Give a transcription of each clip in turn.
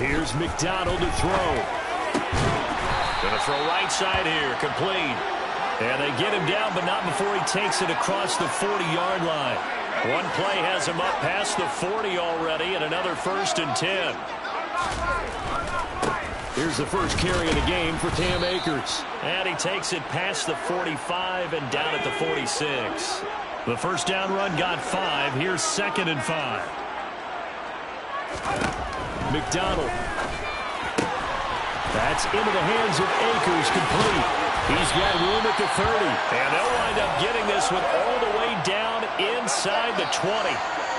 Here's McDonald to throw. Going to throw right side here, complete. And they get him down, but not before he takes it across the 40-yard line. One play has him up past the 40 already, and another 1st and 10. Here's the first carry of the game for Cam Akers. And he takes it past the 45 and down at the 46. The first down run got 5. Here's 2nd and 5. McDonald. That's into the hands of Akers, complete. He's got room at the 30. And they'll wind up getting this one all the way down inside the 20.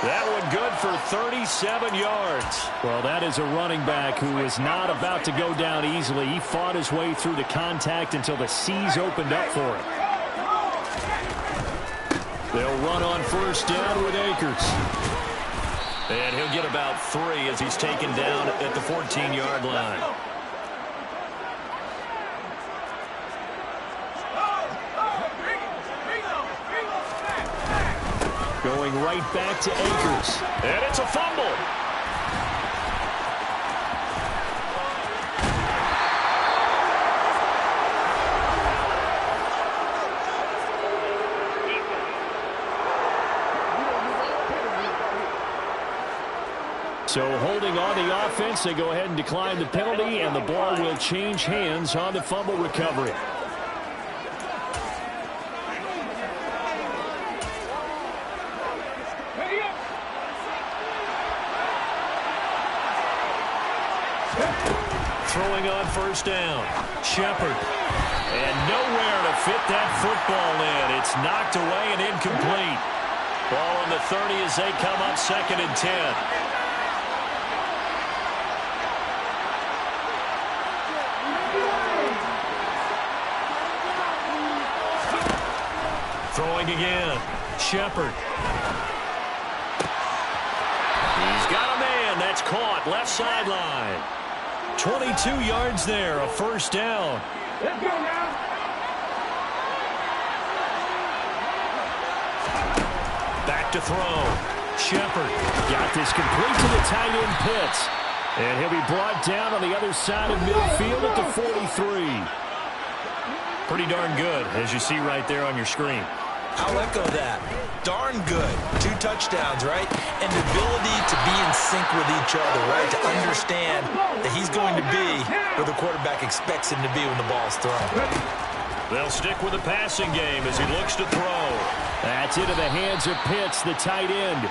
That one good for 37 yards. Well, that is a running back who is not about to go down easily. He fought his way through the contact until the C's opened up for him. They'll run on first down with Akers. And he'll get about 3 as he's taken down at the 14-yard line. Going right back to Akers. And it's a fumble. So holding on the offense, they go ahead and decline the penalty, and the ball will change hands on the fumble recovery. Throwing on first down. Shepard. And nowhere to fit that football in. It's knocked away and incomplete. Ball on the 30 as they come up 2nd and 10. Throwing again. Shepard. He's got a man. That's caught. Left sideline. 22 yards there, a first down. Let's go now. Back to throw. Shepard got this complete to the tight end Pitts. And he'll be brought down on the other side of midfield at the 43. Pretty darn good, as you see right there on your screen. I'll echo that. Darn good. 2 touchdowns, right? And the ability to be in sync with each other, right? To understand that he's going to be where the quarterback expects him to be when the ball's thrown. They'll stick with the passing game as he looks to throw. That's into the hands of Pitts, the tight end.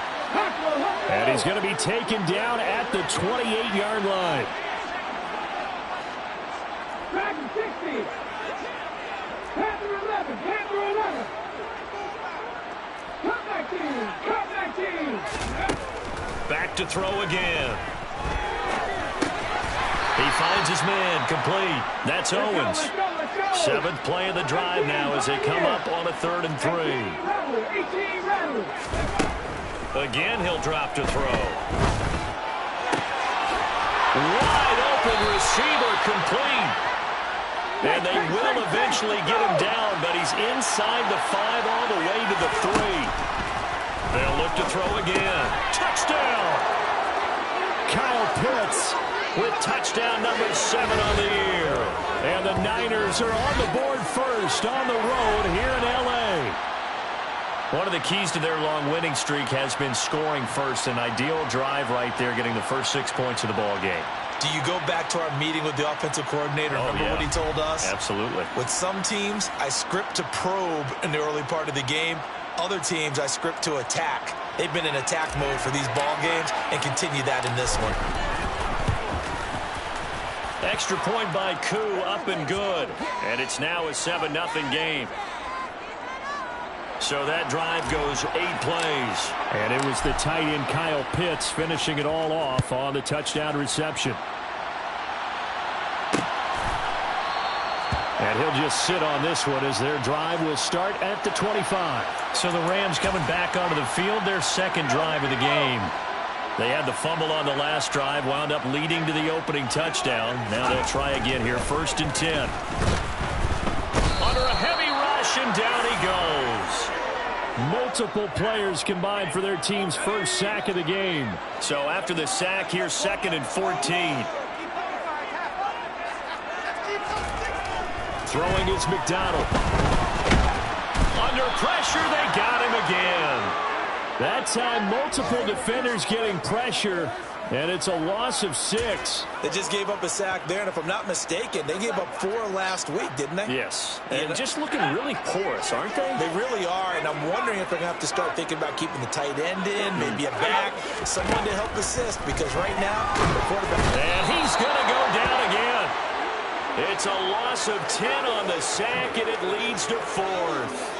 And he's going to be taken down at the 28-yard line. Back to 60. Panther 11. Panther 11. Come back team. Come back team. Back to throw again. He finds his man, complete. That's Owens. 7th play of the drive now as they come up on a 3rd and 3. Again, he'll drop to throw. Wide open receiver, complete. And they will eventually get him down, but he's inside the 5 all the way to the 3. They'll look to throw again. Touchdown! Kyle Pitts with touchdown number 7 on the year. And the Niners are on the board first on the road here in L.A. One of the keys to their long winning streak has been scoring first. An ideal drive right there, getting the first 6 points of the ball game. Do you go back to our meeting with the offensive coordinator? Remember what he told us? Absolutely. With some teams, I script to probe in the early part of the game. Other teams, I script to attack. They've been in attack mode for these ball games and continue that in this one. Extra point by Koo, up and good. And it's now a 7-0 game. So that drive goes 8 plays. And it was the tight end Kyle Pitts finishing it all off on the touchdown reception. And he'll just sit on this one as their drive will start at the 25. So the Rams coming back onto the field, their 2nd drive of the game. They had the fumble on the last drive, wound up leading to the opening touchdown. Now they'll try again here, 1st and 10. Under a heavy rush, and down he goes. Multiple players combined for their team's first sack of the game. So after the sack, here's 2nd and 14. Throwing is McDonald. Under pressure, they got him again. That time, multiple defenders getting pressure, and it's a loss of 6. They just gave up a sack there, and if I'm not mistaken, they gave up 4 last week, didn't they? Yes, and just looking really porous, aren't they? They really are, and I'm wondering if they're going to have to start thinking about keeping the tight end in, maybe a back, someone to help assist, because right now, the quarterback... And he's going to go down again. It's a loss of 10 on the sack, and it leads to 4th.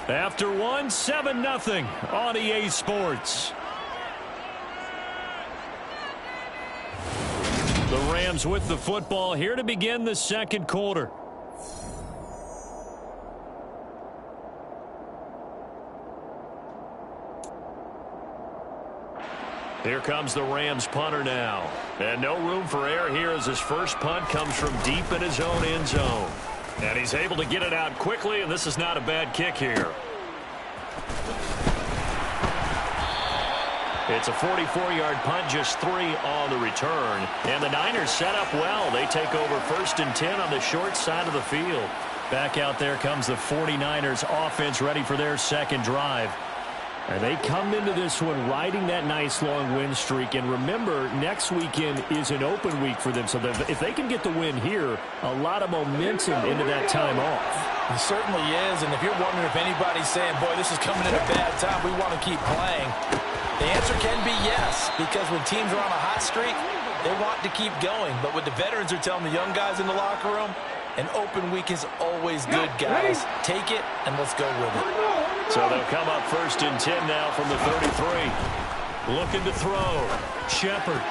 After 1, 7-0 on EA Sports. The Rams with the football here to begin the second quarter. Here comes the Rams punter now. And no room for error here as his first punt comes from deep in his own end zone. And he's able to get it out quickly, and this is not a bad kick here. It's a 44-yard punt, just 3 on the return. And the Niners set up well. They take over 1st and 10 on the short side of the field. Back out there comes the 49ers offense ready for their second drive. And they come into this one riding that nice long win streak. And remember, next weekend is an open week for them. So if they can get the win here, a lot of momentum into that time off. It certainly is. And if you're wondering if anybody's saying, boy, this is coming at a bad time, we want to keep playing, the answer can be yes. Because when teams are on a hot streak, they want to keep going. But what the veterans are telling the young guys in the locker room, an open week is always good, guys. Take it, and let's go with it. So they'll come up 1st and 10 now from the 33. Looking to throw. Shepard.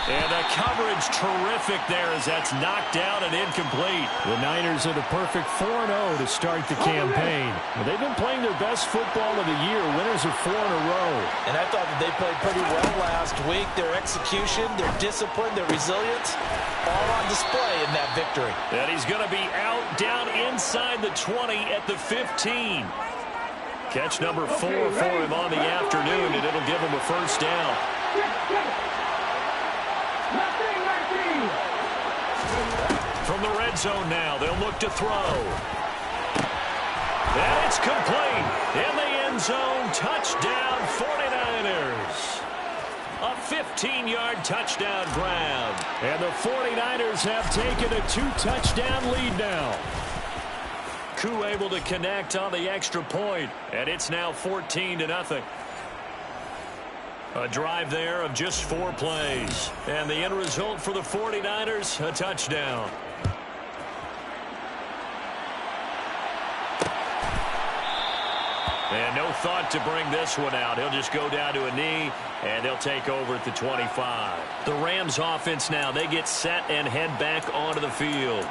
And the coverage terrific there as that's knocked down and incomplete. The Niners are the perfect 4-0 to start the campaign. They've been playing their best football of the year. Winners of 4 in a row. And I thought that they played pretty well last week. Their execution, their discipline, their resilience, all on display in that victory. And he's going to be out down inside the 20 at the 15. Catch number 4 for him on the afternoon, and it'll give him a first down. From the red zone now, they'll look to throw. And it's complete. In the end zone, touchdown 49ers. A 15-yard touchdown grab. And the 49ers have taken a 2-touchdown lead now. Koo able to connect on the extra point, and it's now 14-0. A drive there of just 4 plays. And the end result for the 49ers, a touchdown. And no thought to bring this one out. He'll just go down to a knee, and they'll take over at the 25. The Rams offense now, they get set and head back onto the field.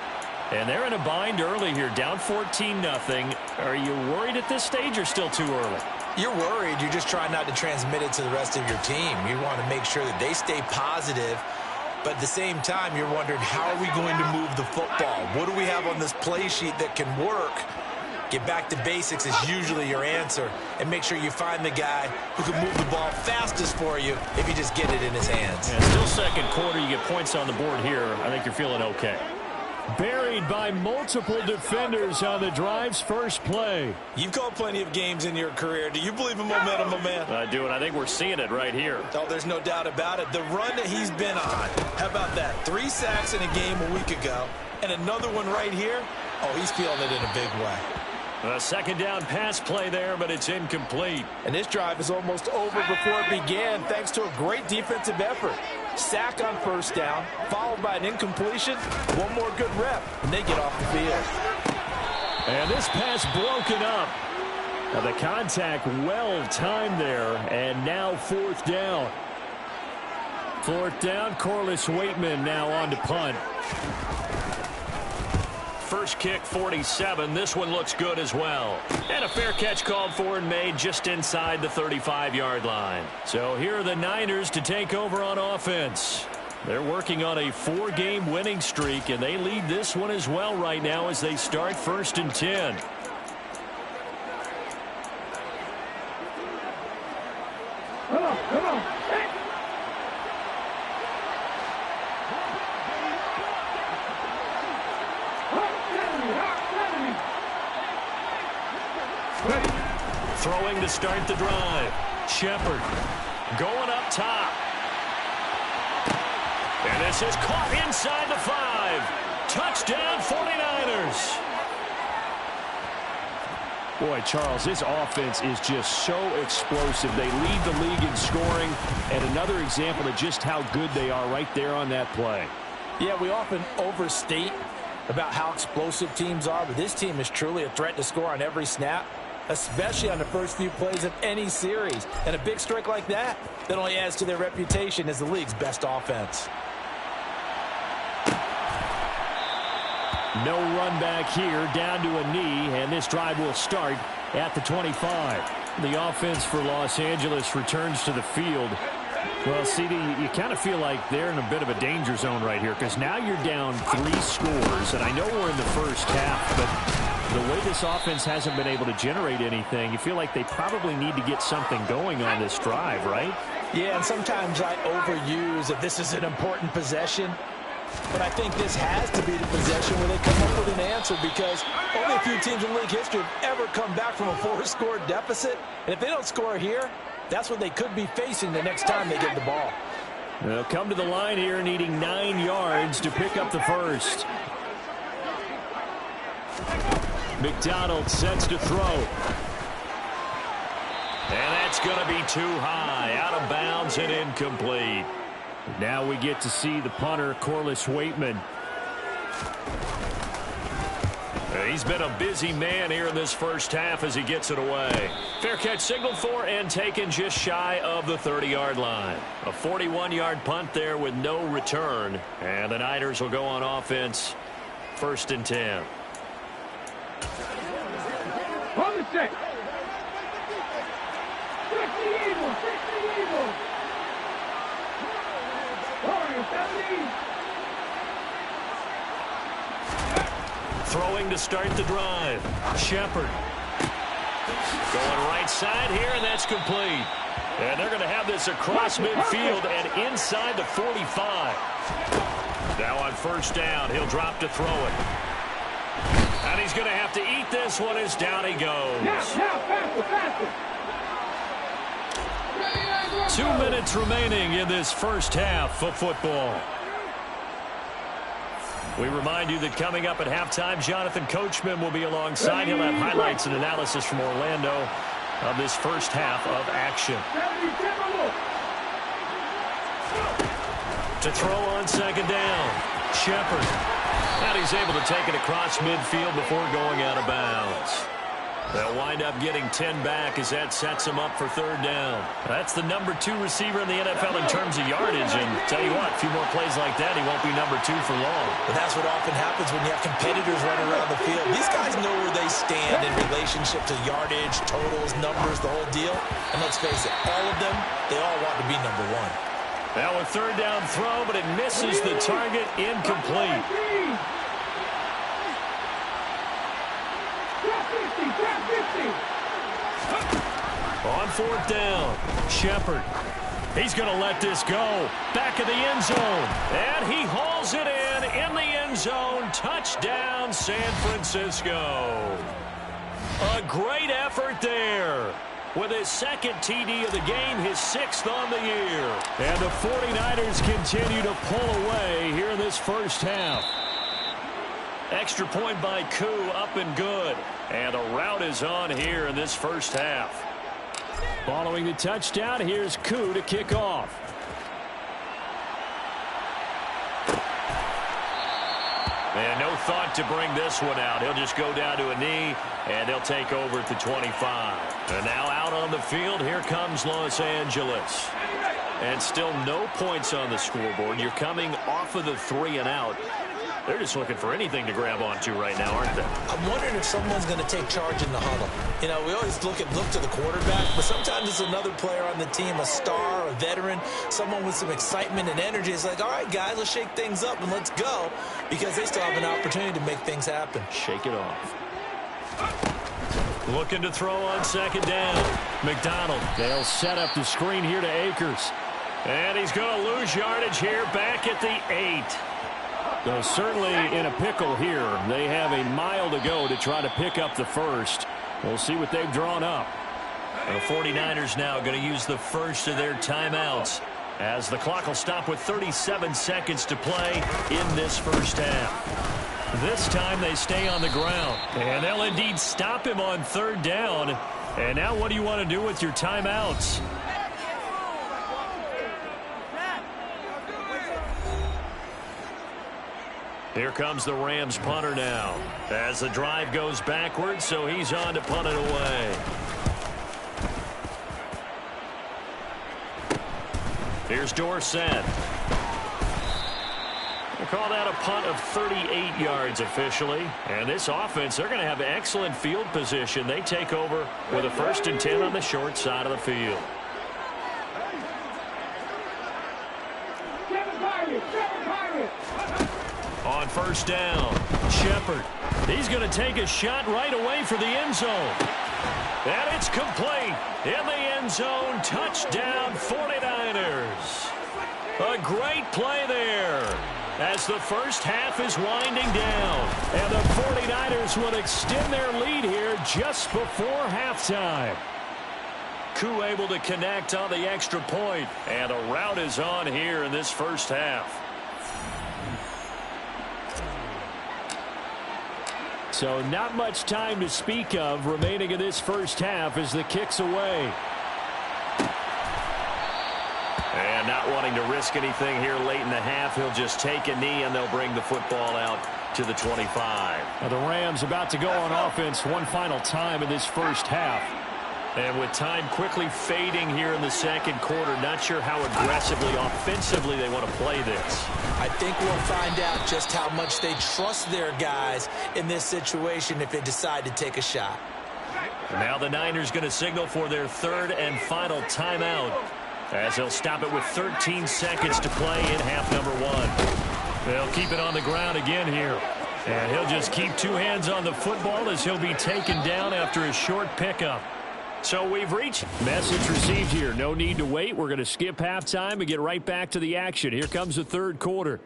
And they're in a bind early here, down 14-0. Are you worried at this stage or still too early? You're worried. You're just trying not to transmit it to the rest of your team. You want to make sure that they stay positive. But at the same time, you're wondering, how are we going to move the football? What do we have on this play sheet that can work? Get back to basics is usually your answer. And make sure you find the guy who can move the ball fastest for you if you just get it in his hands. And still second quarter, you get points on the board here. I think you're feeling okay. Buried by multiple defenders on the drive's first play. You've called plenty of games in your career. Do you believe in momentum, my man? I do, and I think we're seeing it right here. Oh, there's no doubt about it. The run that he's been on, how about that? 3 sacks in a game a week ago, and another one right here. Oh, he's feeling it in a big way. A second down pass play there, but it's incomplete. And this drive is almost over before it began, thanks to a great defensive effort. Sack on first down, followed by an incompletion, one more good rep, and they get off the field. And this pass broken up. Now the contact well timed there, and now 4th down. 4th down, Corliss Waitman now on to punt. first kick 47. This one looks good as well. And a fair catch called for and made just inside the 35-yard line. So here are the Niners to take over on offense. They're working on a 4-game winning streak, and they lead this one as well right now as they start 1st and 10. Come on, come on. Throwing to start the drive. Shepard going up top. And this is caught inside the 5. Touchdown 49ers. Boy, Charles, this offense is just so explosive. They lead the league in scoring, and another example of just how good they are right there on that play. Yeah, we often overstate about how explosive teams are, but this team is truly a threat to score on every snap, especially on the first few plays of any series. And a big strike like that only adds to their reputation as the league's best offense. No run back here, down to a knee, and this drive will start at the 25. The offense for Los Angeles returns to the field. Well, CD, you kind of feel like they're in a bit of a danger zone right here because now you're down 3 scores, and I know we're in the first half, but the way this offense hasn't been able to generate anything, you feel like they probably need to get something going on this drive, right? Yeah, and sometimes I overuse that this is an important possession. But I think this has to be the possession where they come up with an answer because only a few teams in league history have ever come back from a 4-score deficit. And if they don't score here, that's what they could be facing the next time they get the ball. They'll come to the line here needing 9 yards to pick up the first. McDonald sets to throw. And that's going to be too high. Out of bounds and incomplete. Now we get to see the punter, Corliss Waitman. He's been a busy man here in this first half as he gets it away. Fair catch signaled for and taken just shy of the 30-yard line. A 41-yard punt there with no return. And the Niners will go on offense. 1st and 10. On the stick. Fix the Eagles. Fix the Eagles. Throwing to start the drive. Shepard. Going right side here, and that's complete. And they're going to have this across midfield and inside the 45. Now on 1st down, he'll drop to throw it. And he's going to have to eat this one as down he goes. Now, faster, faster. 2 minutes remaining in this first half of football. We remind you that coming up at halftime, Jonathan Coachman will be alongside. He'll have highlights and analysis from Orlando of this first half of action. To throw on 2nd down, Shepard. And he's able to take it across midfield before going out of bounds. They'll wind up getting 10 back as that sets him up for 3rd down. That's the number 2 receiver in the NFL in terms of yardage. And tell you what, a few more plays like that, he won't be number 2 for long. But that's what often happens when you have competitors running around the field. These guys know where they stand in relationship to yardage, totals, numbers, the whole deal. And let's face it, all of them, they all want to be number 1. Now a 3rd down throw, but it misses the target, incomplete. On 4th down, Shepard. He's going to let this go. Back of the end zone. And he hauls it in the end zone. Touchdown, San Francisco. A great effort there. With his 2nd TD of the game, his 6th on the year. And the 49ers continue to pull away here in this first half. Extra point by Koo, up and good. And the route is on here in this first half. Following the touchdown, here's Koo to kick off. And no thought to bring this one out. He'll just go down to a knee, and they'll take over at the 25. And now out on the field, here comes Los Angeles. And still no points on the scoreboard. You're coming off of the 3 and out. They're just looking for anything to grab onto right now, aren't they? I'm wondering if someone's going to take charge in the huddle. You know, we always look to the quarterback, but sometimes it's another player on the team, a star, a veteran, someone with some excitement and energy. It's like, all right, guys, let's shake things up and let's go, because they still have an opportunity to make things happen. Shake it off. Looking to throw on second down. McDonald. They'll set up the screen here to Akers. And he's going to lose yardage here back at the 8. So certainly in a pickle here. They have a mile to go to try to pick up the first. We'll see what they've drawn up. The 49ers now going to use the first of their timeouts, as the clock will stop with 37 seconds to play in this first half. This time they stay on the ground, and they'll indeed stop him on third down. And now what do you want to do with your timeouts? Here comes the Rams punter now, as the drive goes backwards, so he's on to punt it away. Here's Dorsett. They call that a punt of 38 yards officially. And this offense, they're going to have excellent field position. They take over with a 1st and 10 on the short side of the field. On first down, Shepard. He's going to take a shot right away for the end zone. And it's complete. In the end zone, touchdown 49ers. A great play there, as the first half is winding down. And the 49ers will extend their lead here just before halftime. Koo able to connect on the extra point. And a rout is on here in this first half. So not much time to speak of remaining in this first half as the kick's away. And not wanting to risk anything here late in the half, he'll just take a knee and they'll bring the football out to the 25. Now the Rams about to go on offense one final time in this first half. And with time quickly fading here in the second quarter, not sure how aggressively, offensively they want to play this. I think we'll find out just how much they trust their guys in this situation if they decide to take a shot. Now the Niners going to signal for their third and final timeout, as they'll stop it with 13 seconds to play in half number 1. They'll keep it on the ground again here. And he'll just keep two hands on the football as he'll be taken down after a short pickup. So we've reached. Message received here. No need to wait. We're going to skip halftime and get right back to the action. Here comes the third quarter.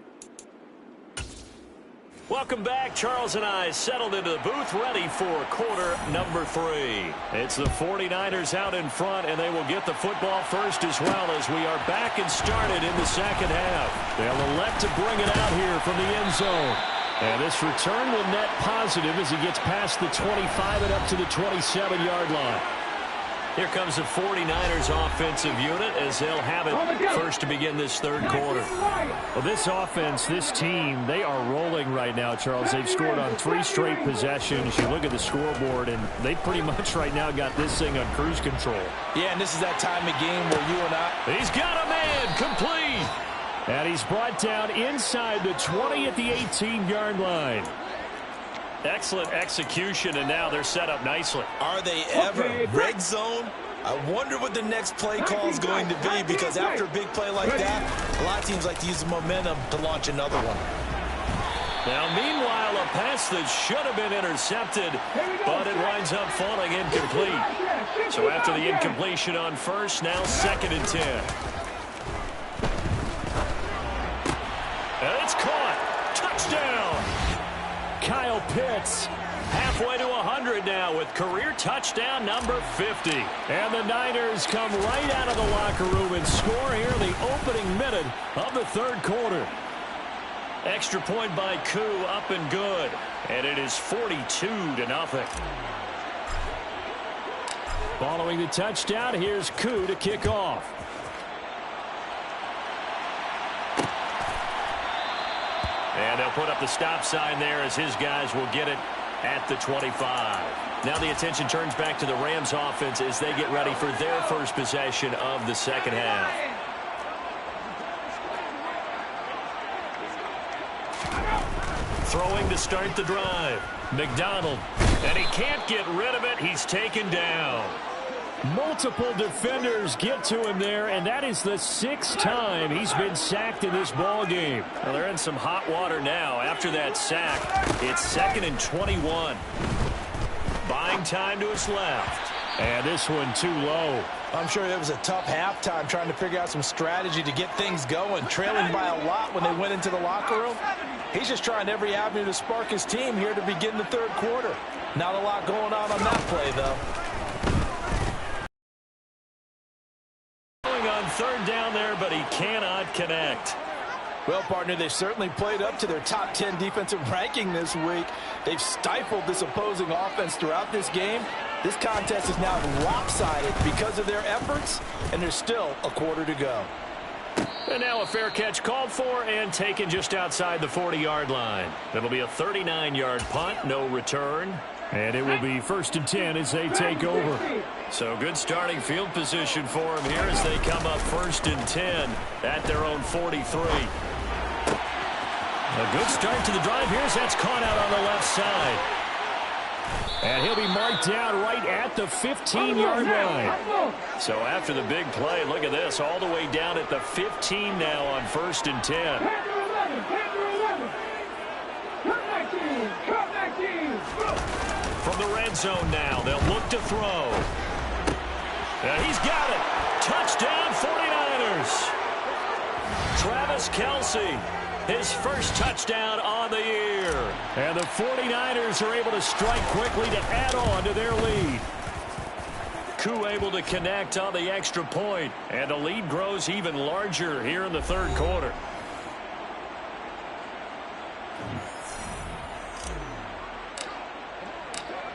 Welcome back. Charles and I settled into the booth, ready for quarter number 3. It's the 49ers out in front, and they will get the football first as well, as we are back and started in the second half. They'll elect to bring it out here from the end zone. And this return will net positive as he gets past the 25 and up to the 27-yard line. Here comes the 49ers offensive unit as they'll have it first to begin this third quarter. Well, this offense, this team, they are rolling right now, Charles. They've scored on 3 straight possessions. You look at the scoreboard, and they pretty much right now got this thing on cruise control. Yeah, and this is that time of game where you and I... He's got a man, complete. And he's brought down inside the 20 at the 18-yard line. Excellent execution, and now they're set up nicely. Are they ever? Red zone? I wonder what the next play call is going to be, because after a big play like that, a lot of teams like to use the momentum to launch another one. Now, meanwhile, a pass that should have been intercepted, but it winds up falling incomplete. So after the incompletion on first, now 2nd and 10. And it's caught. Touchdown. Kyle Pitts halfway to 100 now with career touchdown number 50. And the Niners come right out of the locker room and score here in the opening minute of the third quarter. Extra point by Koo, up and good. And it is 42-0. Following the touchdown, here's Koo to kick off. And they'll put up the stop sign there as his guys will get it at the 25. Now the attention turns back to the Rams offense as they get ready for their first possession of the second half. Throwing to start the drive. McDonald. And he can't get rid of it. He's taken down. Multiple defenders get to him there, and that is the 6th time he's been sacked in this ball game. Well, they're in some hot water now. After that sack, it's 2nd and 21. Buying time to his left. And this one too low. I'm sure it was a tough halftime trying to figure out some strategy to get things going, trailing by a lot when they went into the locker room. He's just trying every avenue to spark his team here to begin the 3rd quarter. Not a lot going on that play, though. Going on 3rd down there, but he cannot connect. Well, partner, they've certainly played up to their top 10 defensive ranking this week. They've stifled this opposing offense throughout this game. This contest is now lopsided because of their efforts, and there's still a quarter to go. And now a fair catch called for and taken just outside the 40-yard line. It'll be a 39-yard punt, no return. And it will be 1st and 10 as they take over. So good starting field position for them here as they come up 1st and 10 at their own 43. A good start to the drive here as that's caught out on the left side. And he'll be marked down right at the 15-yard line. So after the big play, look at this, all the way down at the 15 now on 1st and 10. From the red zone now, they'll look to throw. And he's got it. Touchdown 49ers. Travis Kelce, his first touchdown on the year. And the 49ers are able to strike quickly to add on to their lead. Koo able to connect on the extra point, and the lead grows even larger here in the 3rd quarter.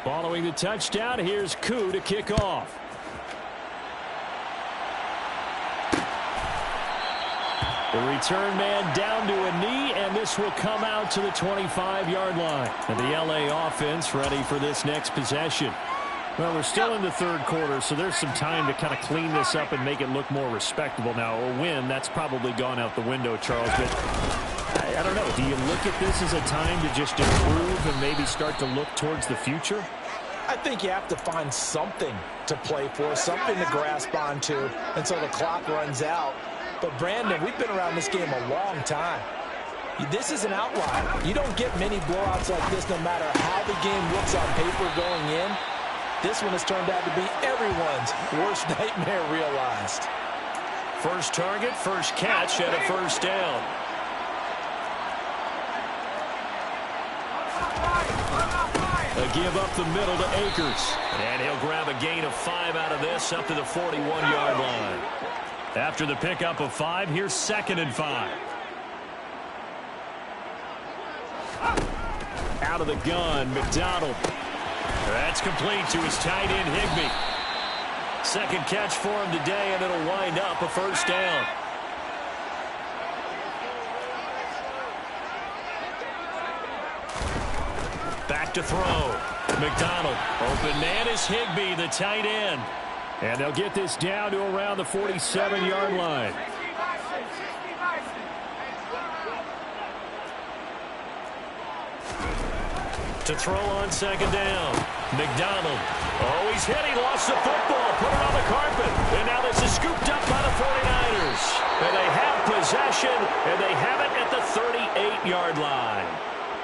Following the touchdown, here's Koo to kick off. The return man down to a knee, and this will come out to the 25-yard line. And the LA offense ready for this next possession. Well, we're still in the 3rd quarter, so there's some time to kind of clean this up and make it look more respectable now. A win, that's probably gone out the window, Charles. But I don't know. Do you look at this as a time to just improve and maybe start to look towards the future? I think you have to find something to play for, something to grasp onto until the clock runs out. But, Brandon, we've been around this game a long time. This is an outlier. You don't get many blowouts like this no matter how the game looks on paper going in. This one has turned out to be everyone's worst nightmare realized. First target, first catch, and a 1st down. A give up the middle to Akers. And he'll grab a gain of 5 out of this up to the 41-yard line. After the pickup of 5, here's 2nd and 5. Out of the gun, McDonald. That's complete to his tight end, Higbee. 2nd catch for him today, and it'll wind up a 1st down. Back to throw. McDonald. Open man is Higbee, the tight end. And they'll get this down to around the 47-yard line. To throw on 2nd down. McDonald. Oh, he's hit. He lost the football. Put it on the carpet. And now this is scooped up by the 49ers. And they have possession, and they have it at the 38-yard line.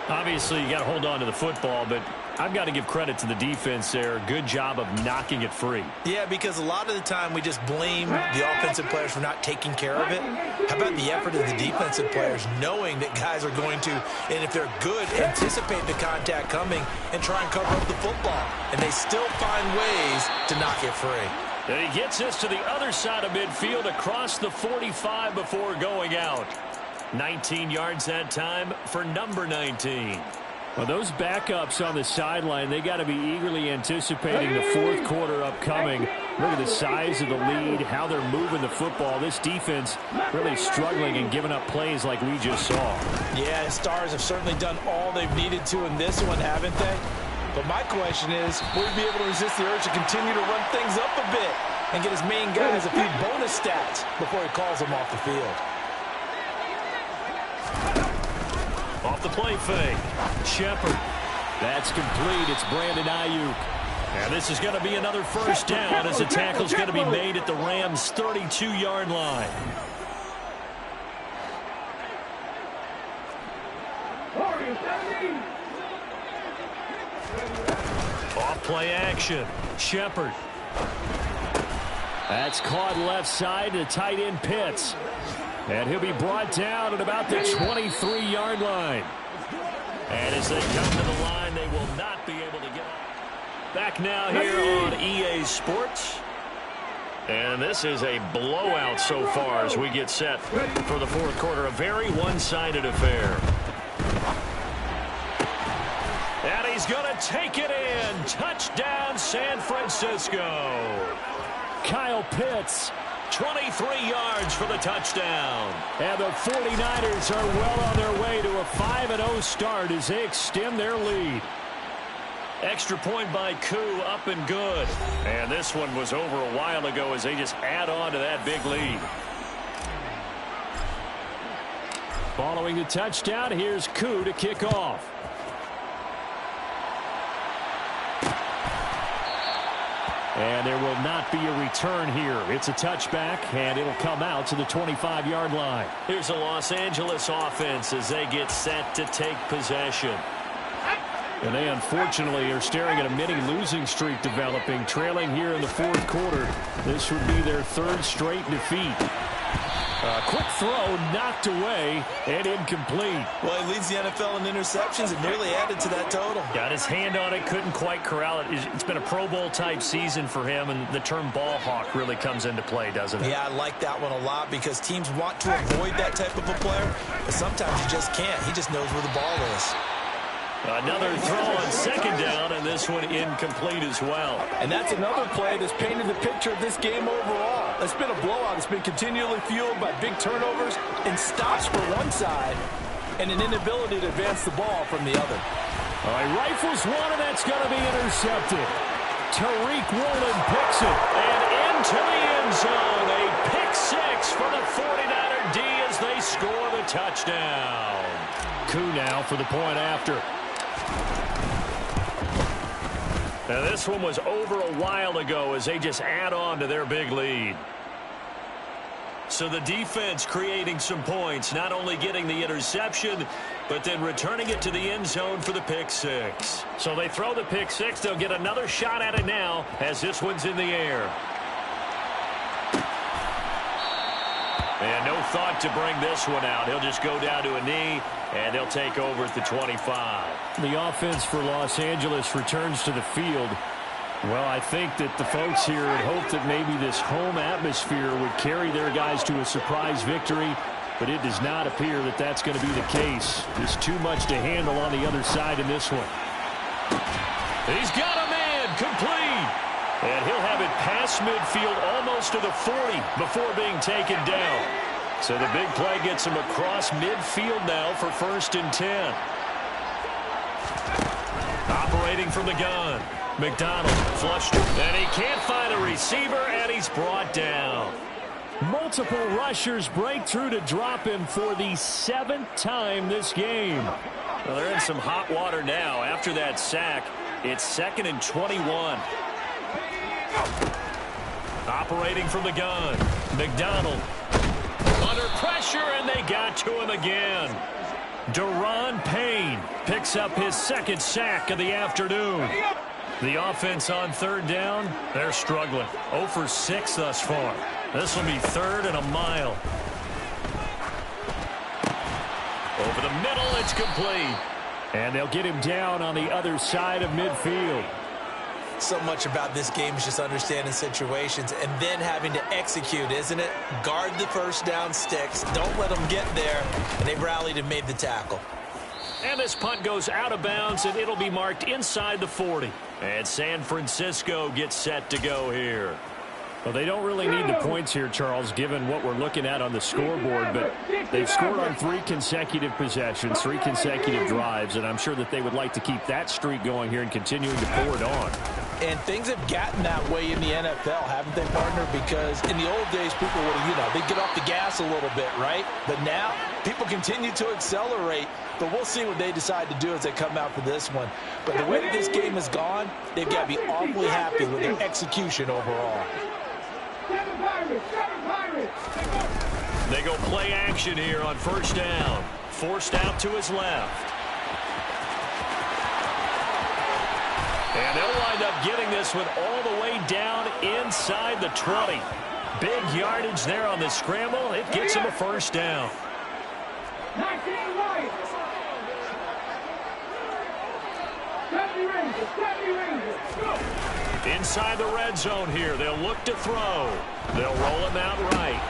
Obviously, you got to hold on to the football, but I've got to give credit to the defense there. Good job of knocking it free. Yeah, because a lot of the time we just blame the offensive players for not taking care of it. How about the effort of the defensive players knowing that guys are going to, and if they're good, anticipate the contact coming and try and cover up the football. And they still find ways to knock it free. And he gets us to the other side of midfield across the 45 before going out. 19 yards that time for number 19. Well, those backups on the sideline, they got to be eagerly anticipating the 4th quarter upcoming. Look at the size of the lead, how they're moving the football. This defense really struggling and giving up plays like we just saw. Yeah, the Stars have certainly done all they've needed to in this one, haven't they? But my question is, will he be able to resist the urge to continue to run things up a bit and get his main guys a few bonus stats before he calls them off the field? Off off the play fake. Shepard. That's complete. It's Brandon Ayuk. And this is going to be another first down as the tackle's going to be made at the Rams' 32-yard line. Off play action. Shepard. That's caught left side to tight end Pitts. And he'll be brought down at about the 23-yard line. And as they come to the line, they will not be able to get up. Back now here on EA Sports. And this is a blowout so far as we get set for the fourth quarter. A very one-sided affair. And he's going to take it in. Touchdown, San Francisco. Kyle Pitts. 23 yards for the touchdown. And the 49ers are well on their way to a 5-0 start as they extend their lead. Extra point by Koo, up and good. And this one was over a while ago as they just add on to that big lead. Following the touchdown, here's Koo to kick off. And there will not be a return here. It's a touchback, and it'll come out to the 25-yard line. Here's the Los Angeles offense as they get set to take possession. And they unfortunately are staring at a mini losing streak developing, trailing here in the fourth quarter. This would be their third straight defeat. Quick throw knocked away and incomplete. Well, he leads the NFL in interceptions and nearly added to that total. Got his hand on it, couldn't quite corral it. It's been a Pro Bowl type season for him, and the term ball hawk really comes into play, doesn't it? Yeah, I like that one a lot because teams want to avoid that type of a player, but sometimes you just can't. He just knows where the ball is. Another throw on second down, and this one incomplete as well. And that's another play that's painted the picture of this game overall. It's been a blowout. It's been continually fueled by big turnovers and stops for one side and an inability to advance the ball from the other. All right, rifles one, and that's going to be intercepted. Tariq Woolen picks it, and into the end zone. A pick six for the 49er D as they score the touchdown. Koo now for the point after. Now this one was over a while ago as they just add on to their big lead. So the defense creating some points, not only getting the interception, but then returning it to the end zone for the pick six. So they throw the pick six. They'll get another shot at it now as this one's in the air. And no thought to bring this one out. He'll just go down to a knee, and they'll take over at the 25. The offense for Los Angeles returns to the field. Well, I think that the folks here had hoped that maybe this home atmosphere would carry their guys to a surprise victory, but it does not appear that that's going to be the case. There's too much to handle on the other side in this one. He's got a man, complete. And he'll have it past midfield almost to the 40 before being taken down. So the big play gets him across midfield now for 1st and 10. Operating from the gun. McDonald flushed it, and he can't find a receiver, and he's brought down. Multiple rushers break through to drop him for the 7th time this game. Well, they're in some hot water now. After that sack, it's 2nd and 21. Operating from the gun. McDonald under pressure, and they got to him again. Daron Payne picks up his 2nd sack of the afternoon. The offense on 3rd down, they're struggling. 0 for 6 thus far. This will be 3rd and a mile. Over the middle, it's complete. And they'll get him down on the other side of midfield. So much about this game is just understanding situations and then having to execute, isn't it? Guard the first down sticks. Don't let them get there. And they rallied and made the tackle. And this punt goes out of bounds, and it'll be marked inside the 40. And San Francisco gets set to go here. Well, they don't really need the points here, Charles, given what we're looking at on the scoreboard. But they've scored on 3 consecutive possessions, 3 consecutive drives, and I'm sure that they would like to keep that streak going here and continuing to pour it on. And things have gotten that way in the NFL, haven't they, partner? Because in the old days, people would, they'd get off the gas a little bit, right? But now, people continue to accelerate. But we'll see what they decide to do as they come out for this one. But the way that this game has gone, they've got to be awfully happy with their execution overall. They go play action here on first down. Forced out to his left. And they'll wind up getting this one all the way down inside the 20. Big yardage there on the scramble. It gets him a first down. Inside the red zone here. They'll look to throw. They'll roll him out right.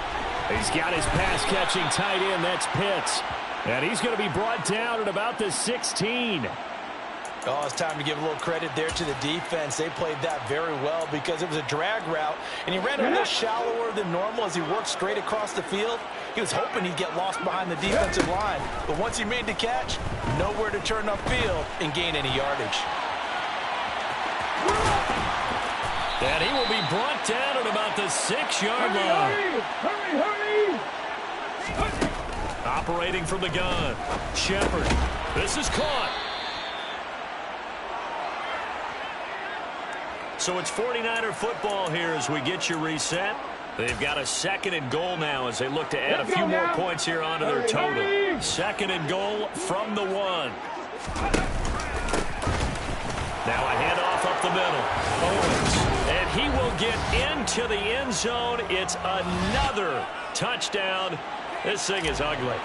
He's got his pass-catching tight end. That's Pitts. And he's going to be brought down at about the 16. Oh, it's time to give a little credit there to the defense. They played that very well because it was a drag route, and he ran a little shallower than normal as he worked straight across the field. He was hoping he'd get lost behind the defensive line, but once he made the catch, nowhere to turn upfield and gain any yardage. And he will be brought down at about the 6-yard line. Hurry! Operating from the gun, Shepard. This is caught. So it's 49er football here as we get you reset. They've got a 2nd and goal now as they look to add a few more points here onto their total. 2nd and goal from the 1. Now a handoff up the middle. Owens. And he will get into the end zone. It's another touchdown. This thing is ugly.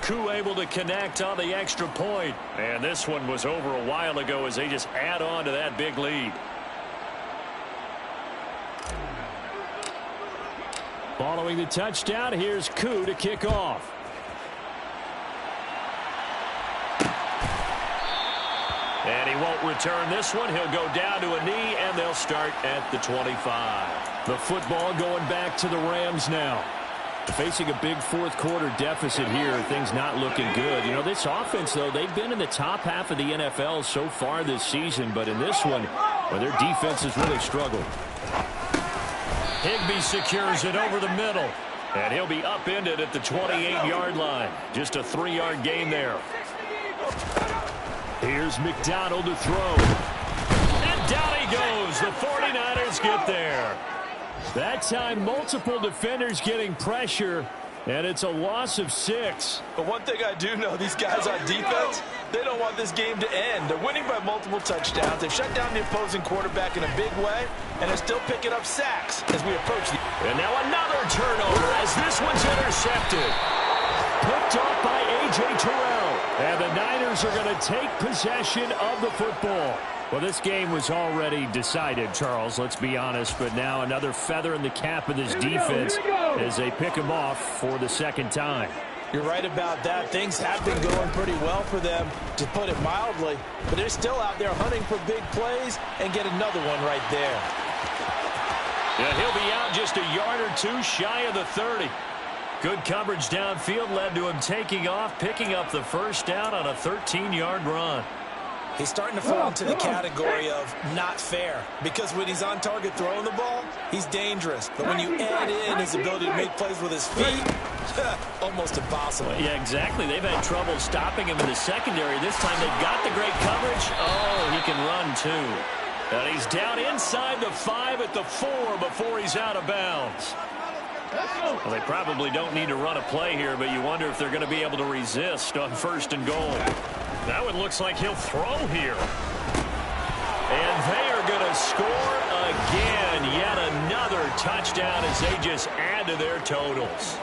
Koo able to connect on the extra point. And this one was over a while ago as they just add on to that big lead. Following the touchdown, here's Koo to kick off. And he won't return this one. He'll go down to a knee, and they'll start at the 25. The football going back to the Rams now. Facing a big fourth-quarter deficit here, things not looking good. This offense, though, they've been in the top half of the NFL so far this season, but in this one, well, their defense has really struggled. Higbee secures it over the middle, and he'll be upended at the 28-yard line. Just a 3-yard gain there. Here's McDonald to throw. And down he goes. The 49ers get there. That time, multiple defenders getting pressure, and it's a loss of 6. But one thing I do know, these guys on defense, they don't want this game to end. They're winning by multiple touchdowns. They've shut down the opposing quarterback in a big way, and they're still picking up sacks as we approach the... And now another turnover as this one's intercepted. Picked off by A.J. Terrell. And the Niners are going to take possession of the football. Well, this game was already decided, Charles, let's be honest. But now another feather in the cap of this defense as they pick him off for the 2nd time. You're right about that. Things have been going pretty well for them, to put it mildly. But they're still out there hunting for big plays and get another one right there. Yeah, he'll be out just a yard or two shy of the 30. Good coverage downfield led to him taking off, picking up the first down on a 13-yard run. He's starting to fall into the category of not fair, because when he's on target throwing the ball, he's dangerous. But when you add in his ability to make plays with his feet, almost impossible. Well, yeah, exactly. They've had trouble stopping him in the secondary. This time they've got the great coverage. Oh, he can run too. And he's down inside the 5 at the 4 before he's out of bounds. Well, they probably don't need to run a play here, but you wonder if they're going to be able to resist on 1st and goal. That one looks like he'll throw here. And they are going to score again. Yet another touchdown as they just add to their totals.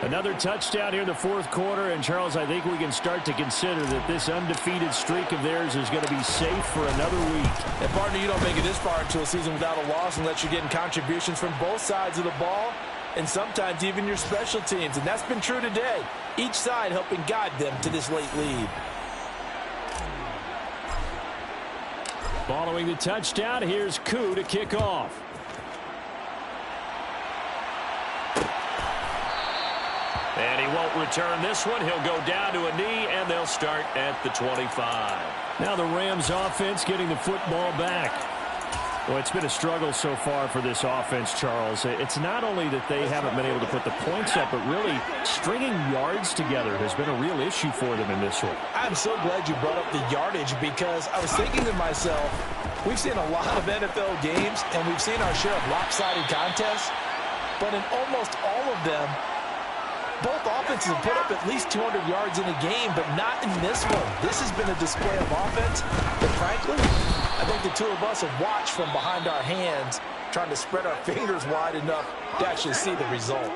Another touchdown here in the 4th quarter. And, Charles, I think we can start to consider that this undefeated streak of theirs is going to be safe for another week. And, partner, you don't make it this far into a season without a loss unless you're getting contributions from both sides of the ball and sometimes even your special teams. And that's been true today. Each side helping guide them to this late lead. Following the touchdown, here's Koo to kick off. And he won't return this one. He'll go down to a knee, and they'll start at the 25. Now the Rams offense getting the football back. Well, it's been a struggle so far for this offense, Charles. It's not only that they haven't been able to put the points up, but really stringing yards together has been a real issue for them in this one. I'm so glad you brought up the yardage because I was thinking to myself, we've seen a lot of NFL games, and we've seen our share of lopsided contests, but in almost all of them, both offenses have put up at least 200 yards in a game, but not in this one. This has been a display of offense, but frankly, I think the two of us have watched from behind our hands, trying to spread our fingers wide enough to actually see the result.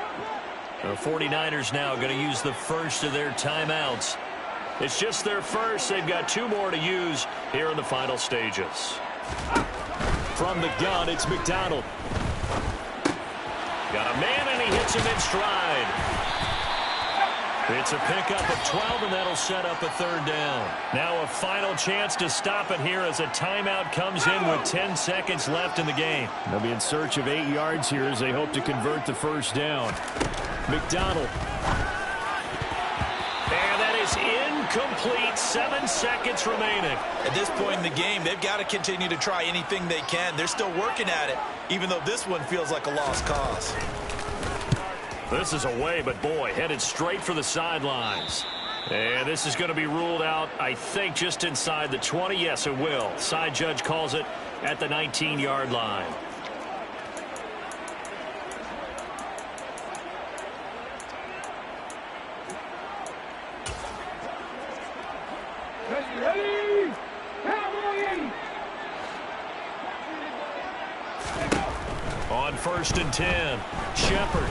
The 49ers now going to use the first of their timeouts. It's just their first. They've got 2 more to use here in the final stages. From the gun, it's McDonald. Got a man, and he hits him in stride. It's a pickup of 12, and that'll set up a 3rd down. Now a final chance to stop it here as a timeout comes in with 10 seconds left in the game. They'll be in search of 8 yards here as they hope to convert the 1st down. McDonald. And that is incomplete. 7 seconds remaining. At this point in the game, they've got to continue to try anything they can. They're still working at it, even though this one feels like a lost cause. This is away, but boy, headed straight for the sidelines. And this is going to be ruled out, I think, just inside the 20. Yes, it will. Side judge calls it at the 19-yard line. Ready? Cowboys! On 1st and 10, Shepard.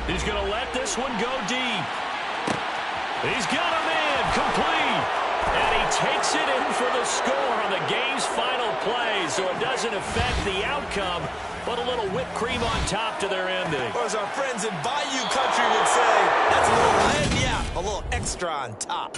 He's going to let this one go deep. He's got him in, complete. And he takes it in for the score on the game's final play, so it doesn't affect the outcome, but a little whipped cream on top to their ending. Or as our friends in Bayou Country would say, that's a little lagniappe, a little extra on top.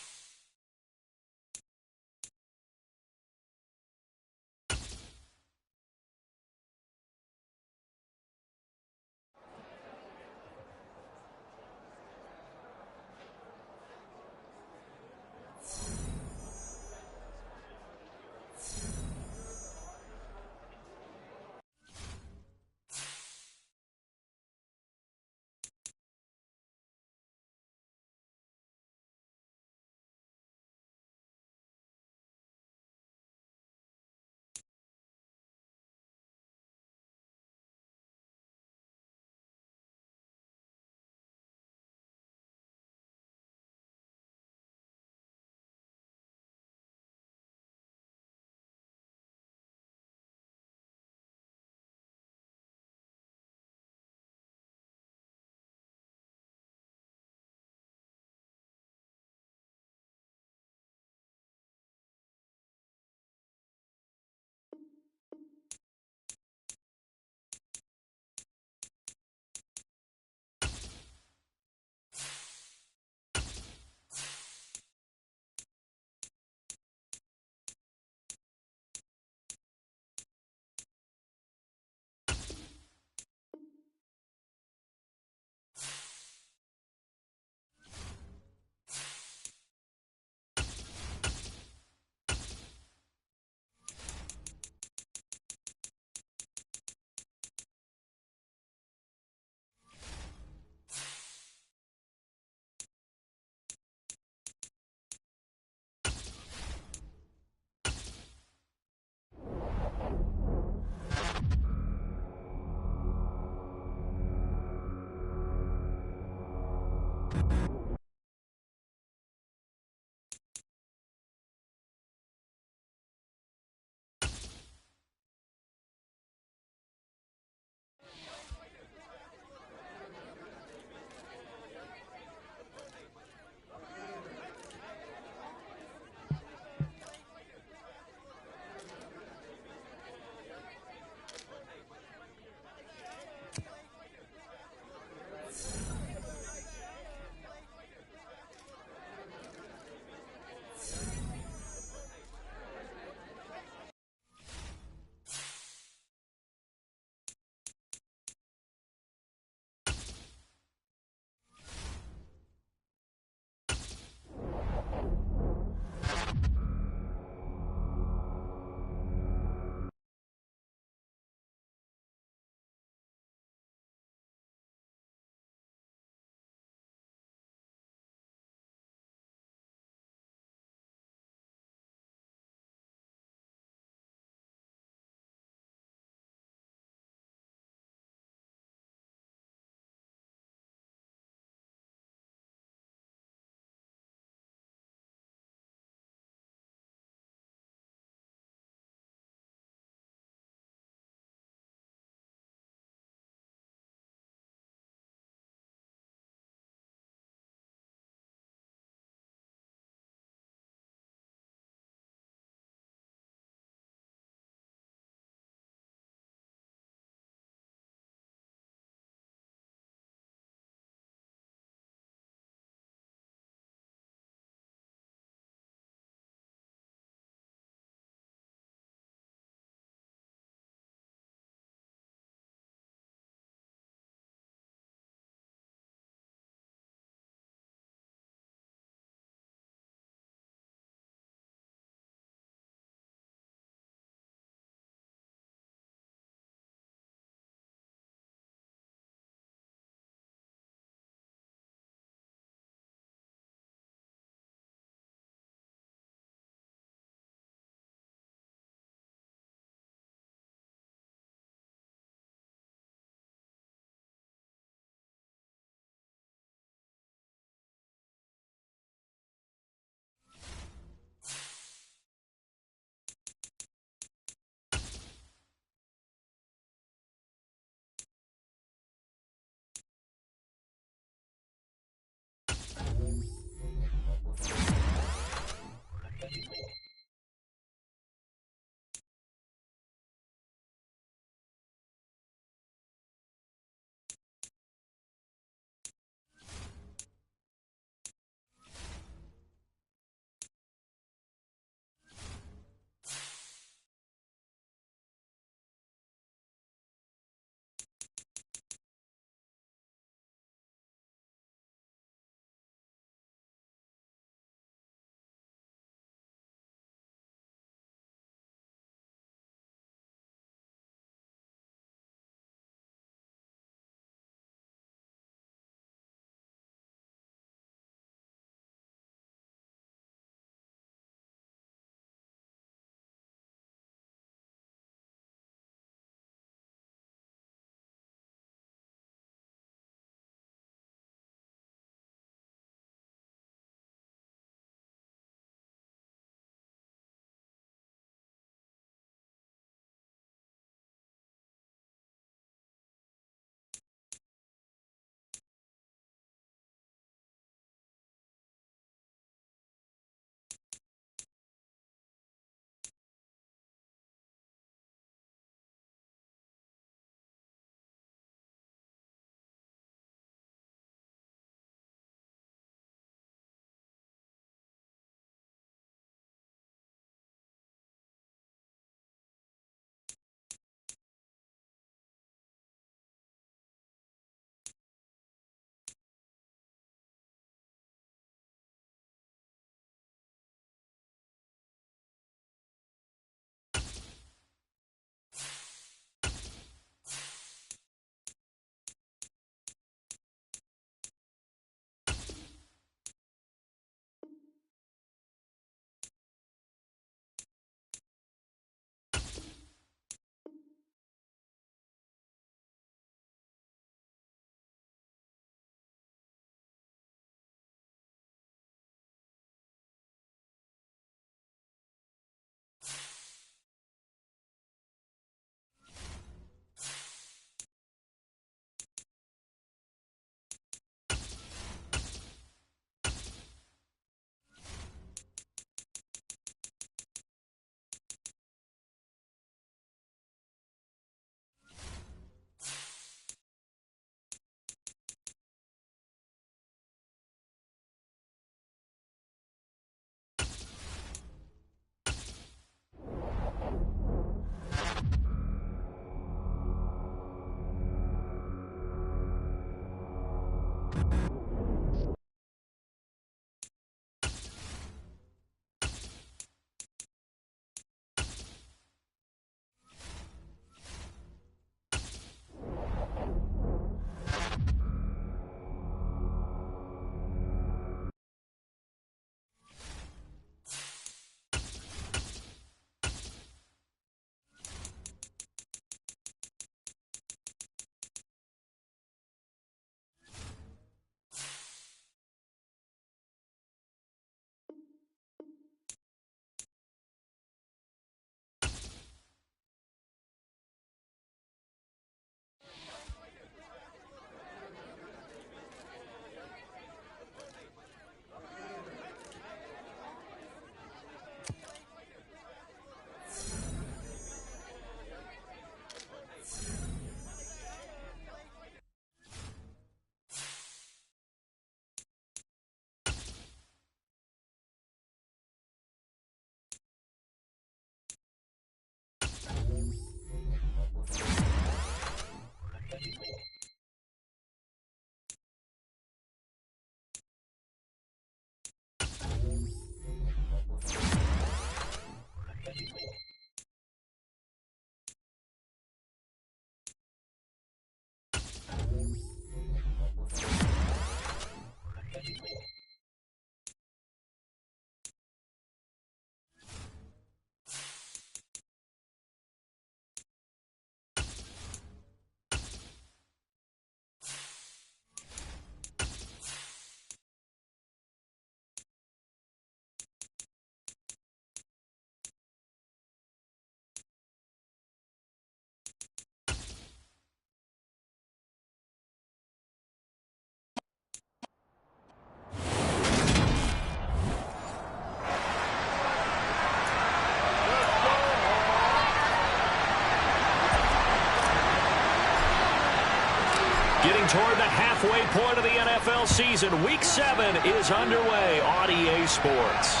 Getting toward the halfway point of the NFL season. Week 7 is underway on EA Sports.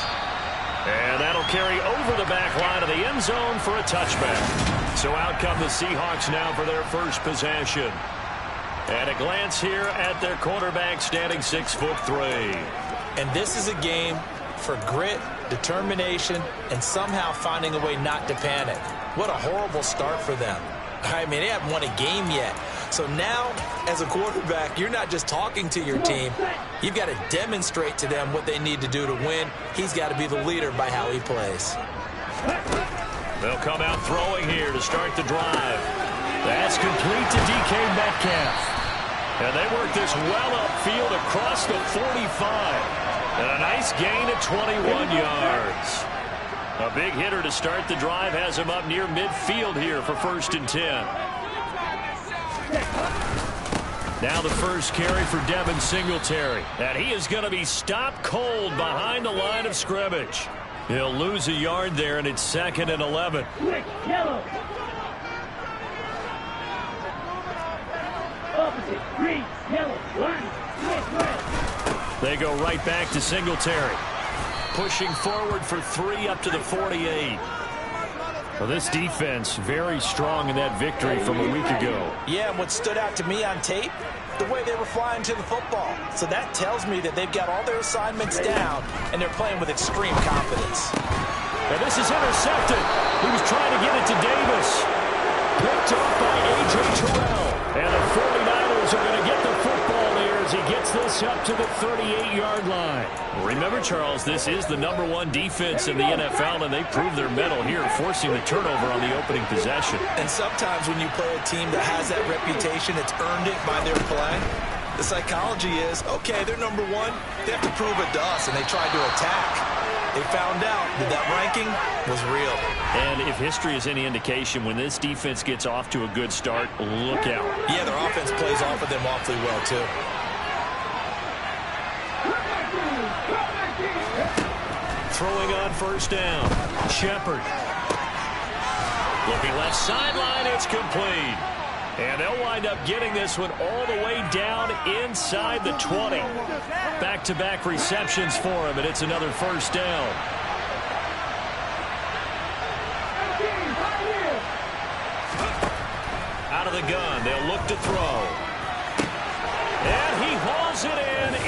And that'll carry over the back line of the end zone for a touchback. So out come the Seahawks now for their first possession. And a glance here at their quarterback standing 6'3". And this is a game for grit, determination, and somehow finding a way not to panic. What a horrible start for them. I mean, they haven't won a game yet. So now, as a quarterback, you're not just talking to your team. You've got to demonstrate to them what they need to do to win. He's got to be the leader by how he plays. They'll come out throwing here to start the drive. That's complete to DK Metcalf. And they work this well upfield across the 45. And a nice gain of 21 yards. A big hitter to start the drive has him up near midfield here for 1st and 10. Now the first carry for Devin Singletary. And he is going to be stopped cold behind the line of scrimmage. He'll lose a yard there, and it's 2nd and 11. Quick, yellow. Opposite, green, yellow, line, red. They go right back to Singletary. Pushing forward for 3 up to the 48. Well, this defense very strong in that victory from a week ago. Yeah, and what stood out to me on tape, the way they were flying to the football. So that tells me that they've got all their assignments down, and they're playing with extreme confidence. And this is intercepted. He was trying to get it to Davis. Picked off by A.J. Terrell. And the 49ers are going to get the football there as he gets this up to the 38-yard line. Remember, Charles, this is the #1 defense in the NFL, and they proved their mettle here, forcing the turnover on the opening possession. And sometimes when you play a team that has that reputation, it's earned it by their play. The psychology is, okay, they're #1. They have to prove it to us, and they tried to attack. They found out that that ranking was real. And if history is any indication, when this defense gets off to a good start, look out. Yeah, their offense plays off of them awfully well, too. Throwing on 1st down. Shepard. Looking left sideline, it's complete. And they'll wind up getting this one all the way down inside the 20. Back-to-back receptions for him, and it's another 1st down. Out of the gun, they'll look to throw. And he hauls it in the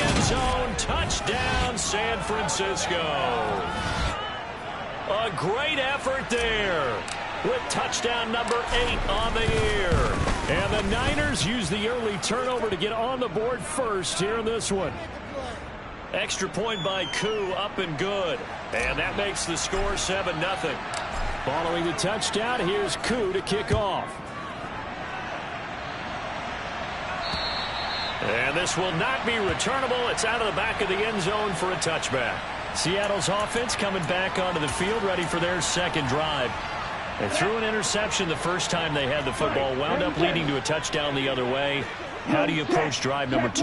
end zone. Touchdown, San Francisco. A great effort there, with touchdown number 8 on the year. And the Niners use the early turnover to get on the board first here in this one. Extra point by Koo, up and good. And that makes the score 7-0. Following the touchdown, here's Koo to kick off. And this will not be returnable. It's out of the back of the end zone for a touchback. Seattle's offense coming back onto the field, ready for their second drive. They threw an interception the first time they had the football, wound up leading to a touchdown the other way. How do you approach drive number 2?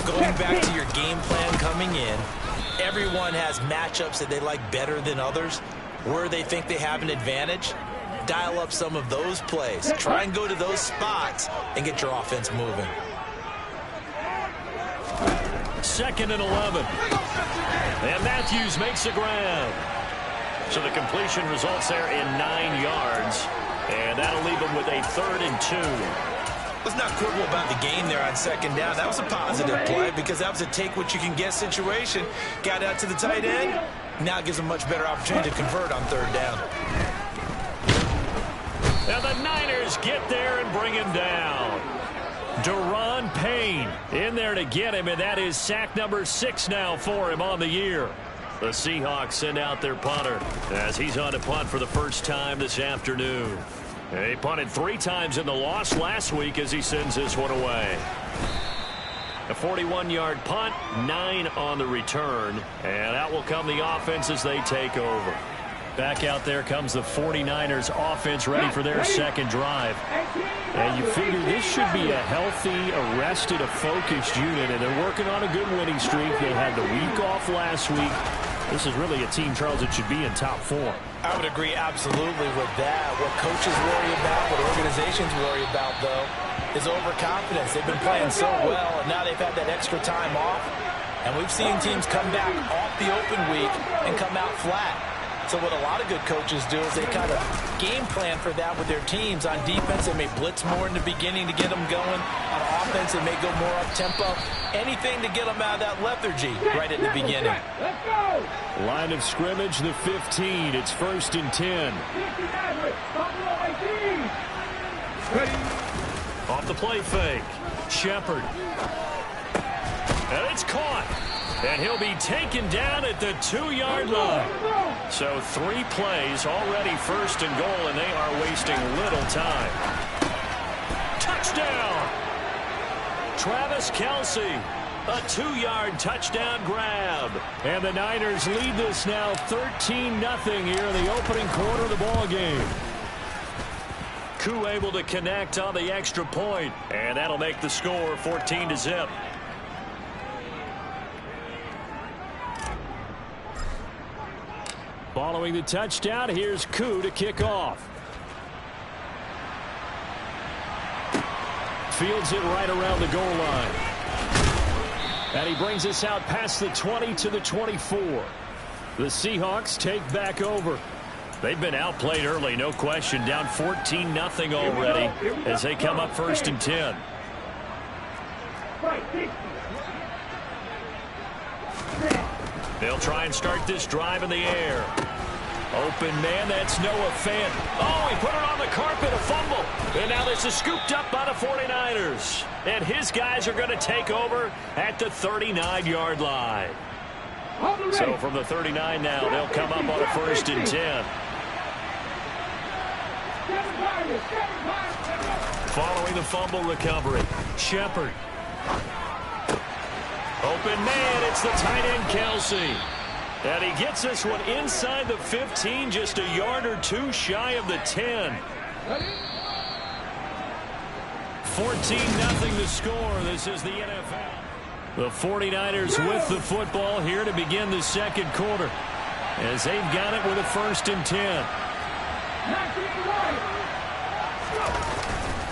Going back to your game plan coming in, everyone has matchups that they like better than others. Where they think they have an advantage, dial up some of those plays. Try and go to those spots and get your offense moving. 2nd and 11. And Matthews makes the ground. So the completion results there in 9 yards. And that'll leave them with a 3rd and 2. Let's not quibble about the game there on 2nd down. That was a positive play because that was a take-what-you-can-get situation. Got out to the tight end. Now it gives them a much better opportunity to convert on 3rd down. And the Niners get there and bring him down. Daron Payne in there to get him, and that is sack number 6 now for him on the year. The Seahawks send out their punter as he's on to punt for the first time this afternoon. He punted 3 times in the loss last week as he sends this one away. A 41-yard punt, 9 on the return, and out will come the offense as they take over. Back out there comes the 49ers offense, ready for their second drive. And you figure this should be a healthy, a focused unit, and they're working on a good winning streak. They had the week off last week. This is really a team, Charles, that should be in top form. I would agree absolutely with that. What coaches worry about, what organizations worry about, though, is overconfidence. They've been playing so well, and now they've had that extra time off. And we've seen teams come back off the open week and come out flat. So what a lot of good coaches do is they kind of game plan for that with their teams. On defense, they may blitz more in the beginning to get them going. On offense, they may go more up-tempo. Anything to get them out of that lethargy right at the beginning. Let's go! Line of scrimmage, the 15. It's 1st and 10. Off the play fake. Shepard. And it's caught. And he'll be taken down at the 2-yard line. So 3 plays already 1st and goal, and they are wasting little time. Touchdown! Travis Kelce, a 2-yard touchdown grab. And the Niners lead this now 13-0 here in the opening quarter of the ball game. Koo able to connect on the extra point, and that'll make the score 14-0. Following the touchdown, here's Koo to kick off. Fields it right around the goal line. And he brings us out past the 20 to the 24. The Seahawks take back over. They've been outplayed early, no question. Down 14-0 already as they come up 1st and 10. They'll try and start this drive in the air. Open man, that's Noah Fant. Oh, he put it on the carpet, a fumble. And now this is scooped up by the 49ers. And his guys are going to take over at the 39-yard line. So from the 39 now, they'll come up on a 1st and 10. Following the fumble recovery, Shepard. Open man, it's the tight end Kelce. And he gets this one inside the 15, just a yard or 2 shy of the 10. 14-0 the score. This is the NFL. The 49ers with the football here to begin the second quarter, as they've got it with a 1st and 10.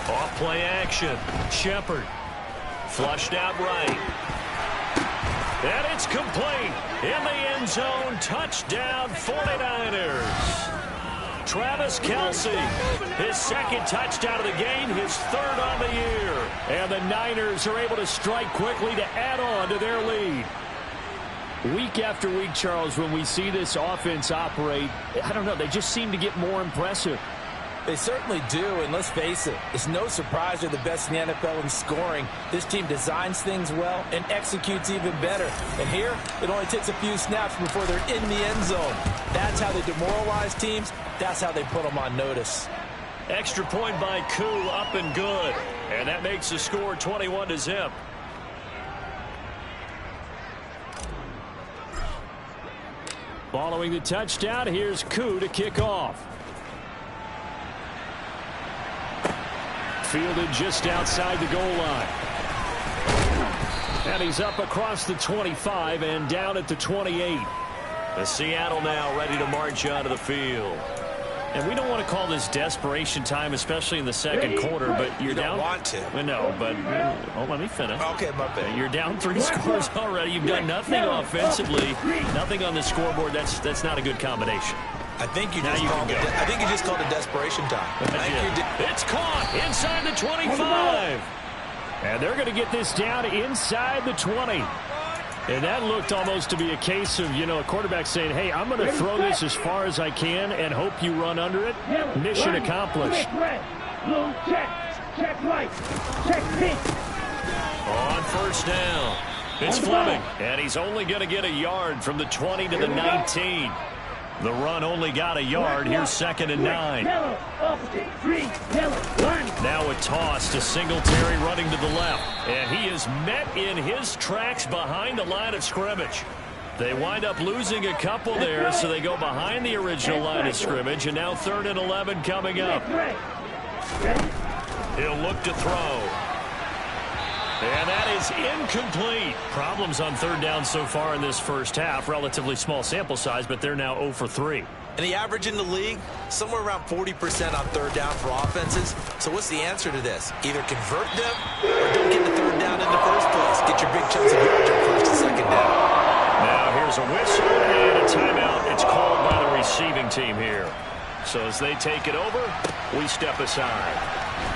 Off play action. Shepard. Flushed out right. And it's complete. In the end zone. Touchdown 49ers. Travis Kelce, his 2nd touchdown of the game, his 3rd on the year. And the Niners are able to strike quickly to add on to their lead. Week after week, Charles, when we see this offense operate, I don't know, they just seem to get more impressive. They certainly do, and let's face it, it's no surprise they're the best in the NFL in scoring. This team designs things well and executes even better. And here, it only takes a few snaps before they're in the end zone. That's how they demoralize teams. That's how they put them on notice. Extra point by Koo, up and good. And that makes the score 21-0. Following the touchdown, here's Koo to kick off. Fielded just outside the goal line. And he's up across the 25 and down at the 28. The Seattle now ready to march onto the field. And we don't want to call this desperation time, especially in the second quarter, but you're down. You don't want to. No, but let me finish. Okay, my bad. You're down 3 scores already. You've done nothing offensively, nothing on the scoreboard. That's not a good combination. I think you just called it desperation time. It's caught inside the 25. And they're going to get this down inside the 20. And that looked almost to be a case of, a quarterback saying, hey, I'm going to throw this as far as I can and hope you run under it. Mission accomplished. Check right. Check pink. On 1st down, it's Fleming. And he's only going to get a yard from the 20 to the 19. The run only got a yard. Here's 2nd and 9. Now a toss to Singletary running to the left. And he is met in his tracks behind the line of scrimmage. They wind up losing a couple there, so they go behind the original line of scrimmage. And now 3rd and 11 coming up. He'll look to throw. And that is incomplete. Problems on third down so far in this first half. Relatively small sample size, but they're now 0 for 3. And the average in the league, somewhere around 40% on third down for offenses. So what's the answer to this? Either convert them or don't get the third down in the first place. Get your big chunks of yardage on first and second down. Now here's a whistle and a timeout. It's called by the receiving team here. So as they take it over, we step aside.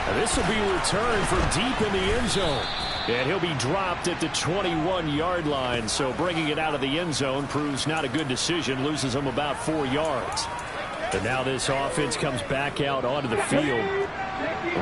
And this will be returned from deep in the end zone. And he'll be dropped at the 21-yard line. So bringing it out of the end zone proves not a good decision. Loses him about 4 yards. And now this offense comes back out onto the field.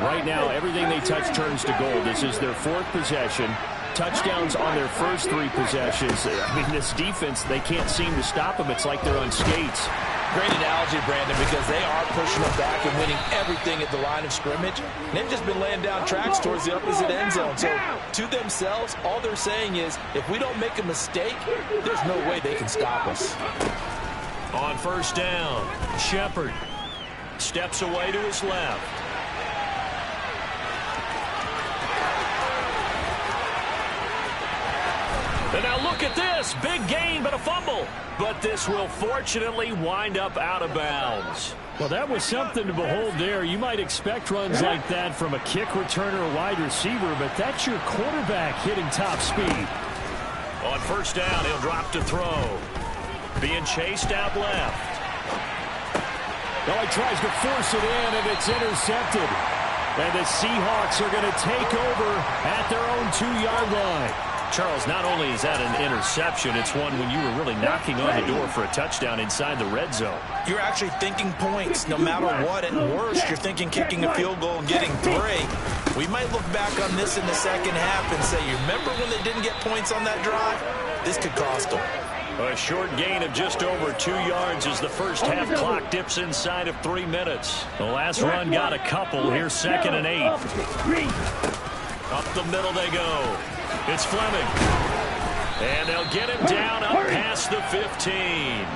Right now, everything they touch turns to gold. This is their 4th possession. Touchdowns on their first 3 possessions. I mean, this defense, they can't seem to stop them. It's like they're on skates. Great analogy, Brandon, because they are pushing them back and winning everything at the line of scrimmage. And they've just been laying down tracks towards the opposite end zone. So to themselves, all they're saying is, if we don't make a mistake, there's no way they can stop us. On first down, Shepard steps away to his left. And now look at this. Big gain, but a fumble. But this will fortunately wind up out of bounds. Well, that was something to behold there. You might expect runs like that from a kick returner or wide receiver, but that's your quarterback hitting top speed. On first down, he'll drop to throw. Being chased out left. Well, he tries to force it in, and it's intercepted. And the Seahawks are going to take over at their own 2-yard line. Charles, not only is that an interception, it's one when you were really knocking on the door for a touchdown inside the red zone. You're actually thinking points no matter what. At worst, you're thinking kicking a field goal and getting 3. We might look back on this in the second half and say, you remember when they didn't get points on that drive? This could cost them. A short gain of just over 2 yards as the first half clock dips inside of 3 minutes. The last run got a couple. Here's 2nd and 8. Up the middle they go. It's Fleming. And they'll get him down up past the 15.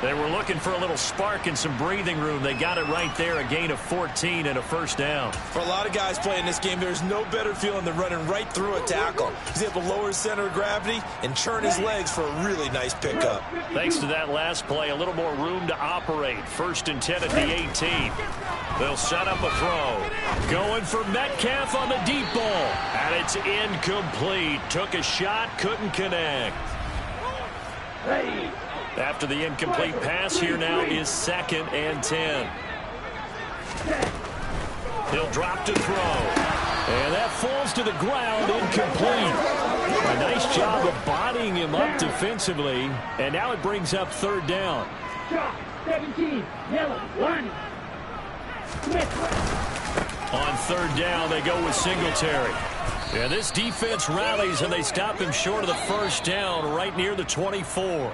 They were looking for a little spark and some breathing room. They got it right there, a gain of 14 and a first down. For a lot of guys playing this game, there's no better feeling than running right through a tackle. He's able to lower his center of gravity and churn his legs for a really nice pickup. Thanks to that last play, a little more room to operate. 1st and 10 at the 18. They'll set up a throw. Going for Metcalf on the deep ball. And it's incomplete. Took a shot, couldn't connect. After the incomplete pass, here now is 2nd and 10. He'll drop to throw. And that falls to the ground, incomplete. A nice job of bodying him up defensively. And now it brings up 3rd down. 17, yellow, 1. On 3rd down, they go with Singletary. Yeah, this defense rallies, and they stop him short of the first down right near the 24.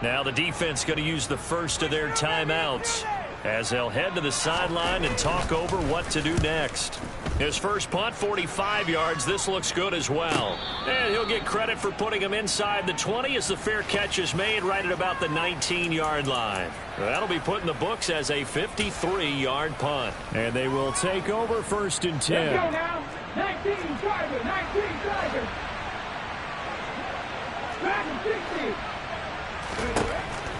Now the defense going to use the first of their timeouts as they'll head to the sideline and talk over what to do next. His first punt, 45 yards. This looks good as well. And he'll get credit for putting him inside the 20 as the fair catch is made right at about the 19-yard line. That'll be put in the books as a 53-yard punt. And they will take over 1st and 10. Let's go now. 19 driver, 19 driver. 60.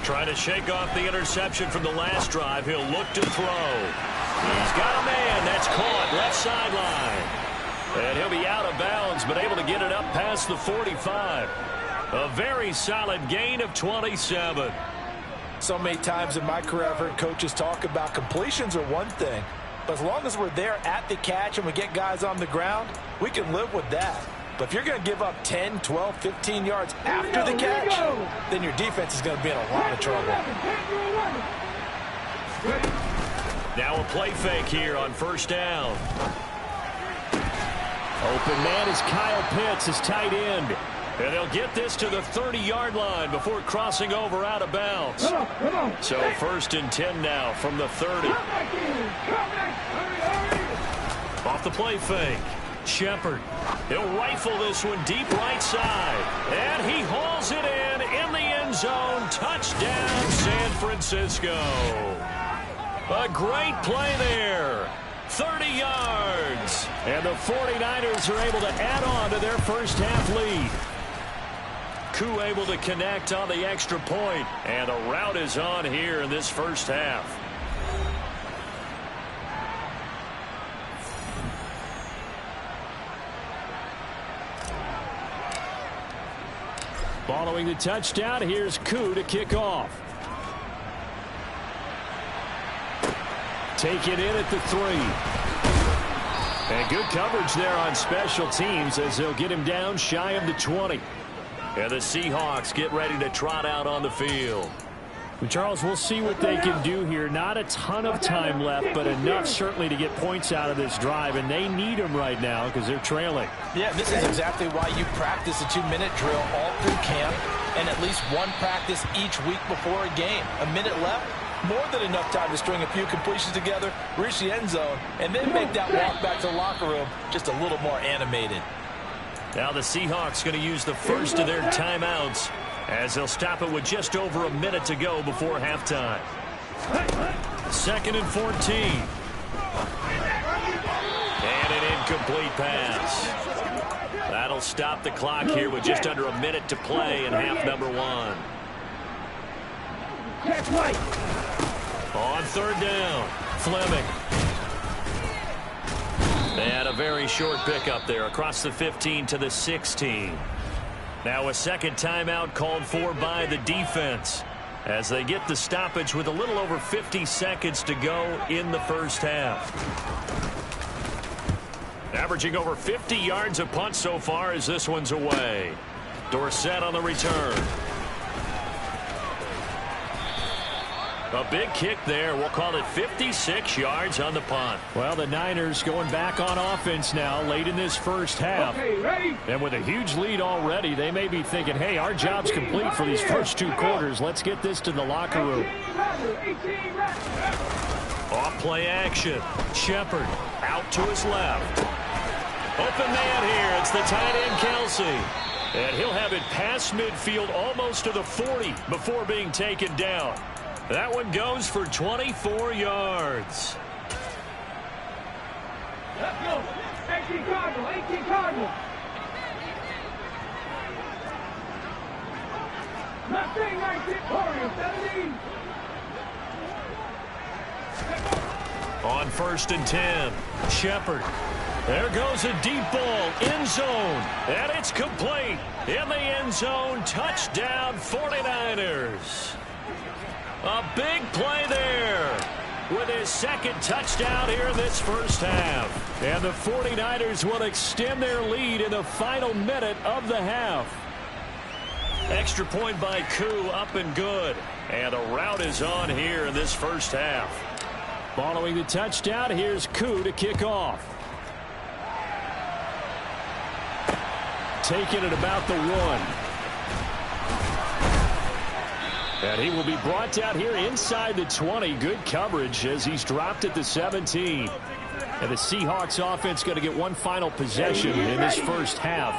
Trying to shake off the interception from the last drive. He'll look to throw. He's got a man. That's caught left sideline. And he'll be out of bounds, but able to get it up past the 45. A very solid gain of 27. So many times in my career I've heard coaches talk about completions are one thing, but as long as we're there at the catch and we get guys on the ground, we can live with that. But if you're going to give up 10, 12, 15 yards after the catch, then your defense is going to be in a lot of trouble. Now a play fake here on 1st down. Open man is Kyle Pitts, his tight end. And they'll get this to the 30-yard line before crossing over out of bounds. So 1st and 10 now from the 30. Off the play fake. Shepard. He'll rifle this one deep right side. And he hauls it in the end zone. Touchdown, San Francisco. A great play there. 30 yards. And the 49ers are able to add on to their first half lead. Koo able to connect on the extra point. And a rout is on here in this first half. Following the touchdown, here's Koo to kick off. Take it in at the 3. And good coverage there on special teams as they'll get him down shy of the 20. And the Seahawks get ready to trot out on the field. Charles, we'll see what they can do here. Not a ton of time left, but enough certainly to get points out of this drive, and they need them right now because they're trailing. Yeah, this is exactly why you practice a 2-minute drill all through camp and at least one practice each week before a game. A minute left, more than enough time to string a few completions together, reach the end zone, and then make that walk back to the locker room just a little more animated. Now the Seahawks going to use the first of their timeouts as they'll stop it with just over a minute to go before halftime. 2nd and 14. And an incomplete pass. That'll stop the clock here with just under a minute to play in half number 1. On 3rd down, Fleming. They had a very short pickup there across the 15 to the 16. Now a second timeout called for by the defense as they get the stoppage with a little over 50 seconds to go in the first half. Averaging over 50 yards a punt so far as this one's away. Dorsett on the return. A big kick there. We'll call it 56 yards on the punt. Well, the Niners going back on offense now late in this first half. And with a huge lead already, they may be thinking, hey, our job's complete for these first 2 quarters. Let's get this to the locker room. Off play action. Shepard out to his left. Open man here. It's the tight end, Kelsey. And he'll have it past midfield almost to the 40 before being taken down. That one goes for 24 yards. Let's go. 18 Cardinal, 18 Cardinal. Mustang 19, Warriors 17. On 1st and 10, Shepard. There goes a deep ball, end zone, and it's complete. In the end zone, touchdown 49ers. A big play there with his second touchdown here in this first half. And the 49ers will extend their lead in the final minute of the half. Extra point by Koo, up and good. And a rout is on here in this first half. Following the touchdown, here's Koo to kick off. Taking it about the 1. And he will be brought down here inside the 20. Good coverage as he's dropped at the 17. And the Seahawks offense going to get one final possession in this first half.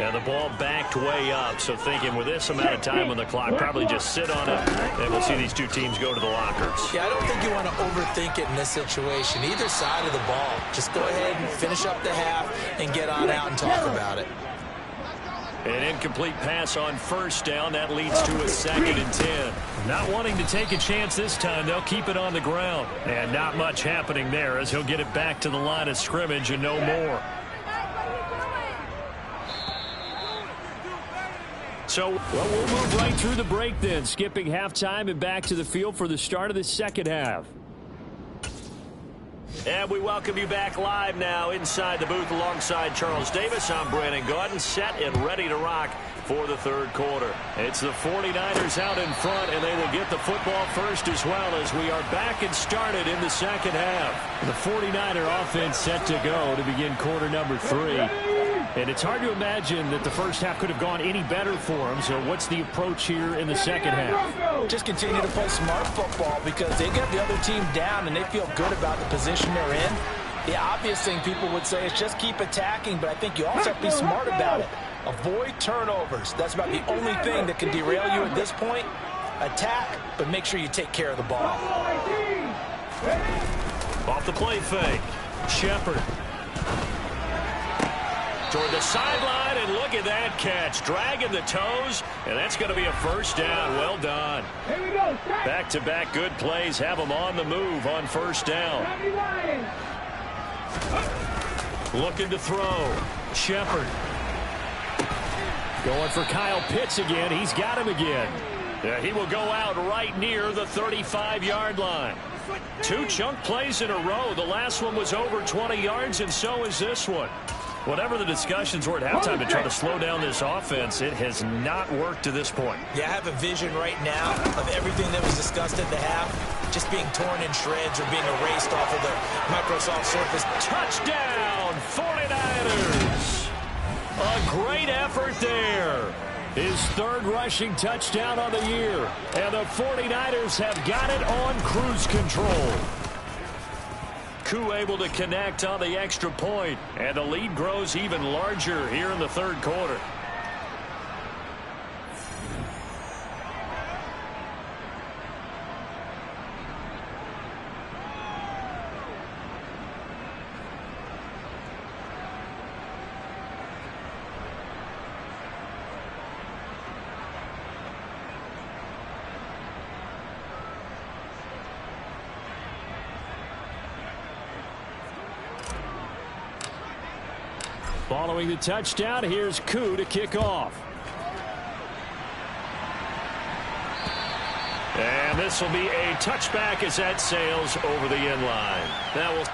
And the ball backed way up. So thinking with this amount of time on the clock, probably just sit on it. And we'll see these 2 teams go to the lockers. Yeah, I don't think you want to overthink it in this situation. Either side of the ball. Just go ahead and finish up the half and get on out and talk about it. An incomplete pass on 1st down. That leads to a 2nd and 10. Not wanting to take a chance this time. They'll keep it on the ground. And not much happening there as he'll get it back to the line of scrimmage and no more. So, well, we'll move right through the break then. Skipping halftime and back to the field for the start of the second half. And we welcome you back live now inside the booth alongside Charles Davis. I'm Brandon Gaudin, set and ready to rock for the 3rd quarter. It's the 49ers out in front, and they will get the football first as well as we are back and started in the second half. The 49er offense set to go to begin quarter number 3. And it's hard to imagine that the first half could have gone any better for them. So what's the approach here in the second half? Just continue to play smart football because they get the other team down and they feel good about the position they're in. The obvious thing people would say is just keep attacking, but I think you also have to be smart about it. Avoid turnovers. That's about the only thing that can derail you at this point. Attack, but make sure you take care of the ball. Off the play fake. Shepard. Toward the sideline, and look at that catch. Dragging the toes, and that's going to be a first down. Well done. Here we go. Back-to-back good plays have them on the move on first down. Looking to throw. Shepard. Going for Kyle Pitts again. He's got him again. Yeah, he will go out right near the 35-yard line. 2 chunk plays in a row. The last one was over 20 yards, and so is this one. Whatever the discussions were at halftime to try to slow down this offense, it has not worked to this point. Yeah, I have a vision right now of everything that was discussed at the half just being torn in shreds or being erased off of the Microsoft Surface. Touchdown, 49ers! A great effort there. His 3rd rushing touchdown on the year. And the 49ers have got it on cruise control. Koo able to connect on the extra point, and the lead grows even larger here in the 3rd quarter. Following the touchdown, here's Koo to kick off. And this will be a touchback as that sails over the end line. That will...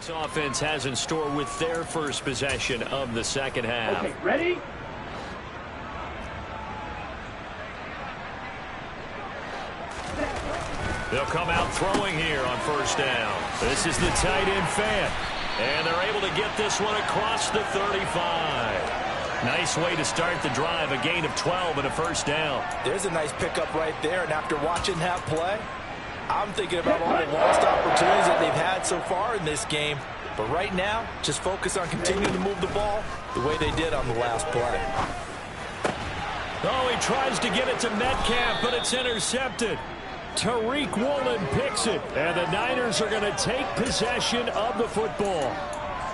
this offense has in store with their first possession of the second half. Okay, ready? They'll come out throwing here on first down. This is the tight end fan. And they're able to get this one across the 35. Nice way to start the drive, a gain of 12 and a first down. There's a nice pickup right there, and after watching that play, I'm thinking about all the lost opportunities that they've had so far in this game. But right now, just focus on continuing to move the ball the way they did on the last play. Oh, he tries to get it to Metcalf, but it's intercepted. Tariq Woolen picks it, and the Niners are going to take possession of the football.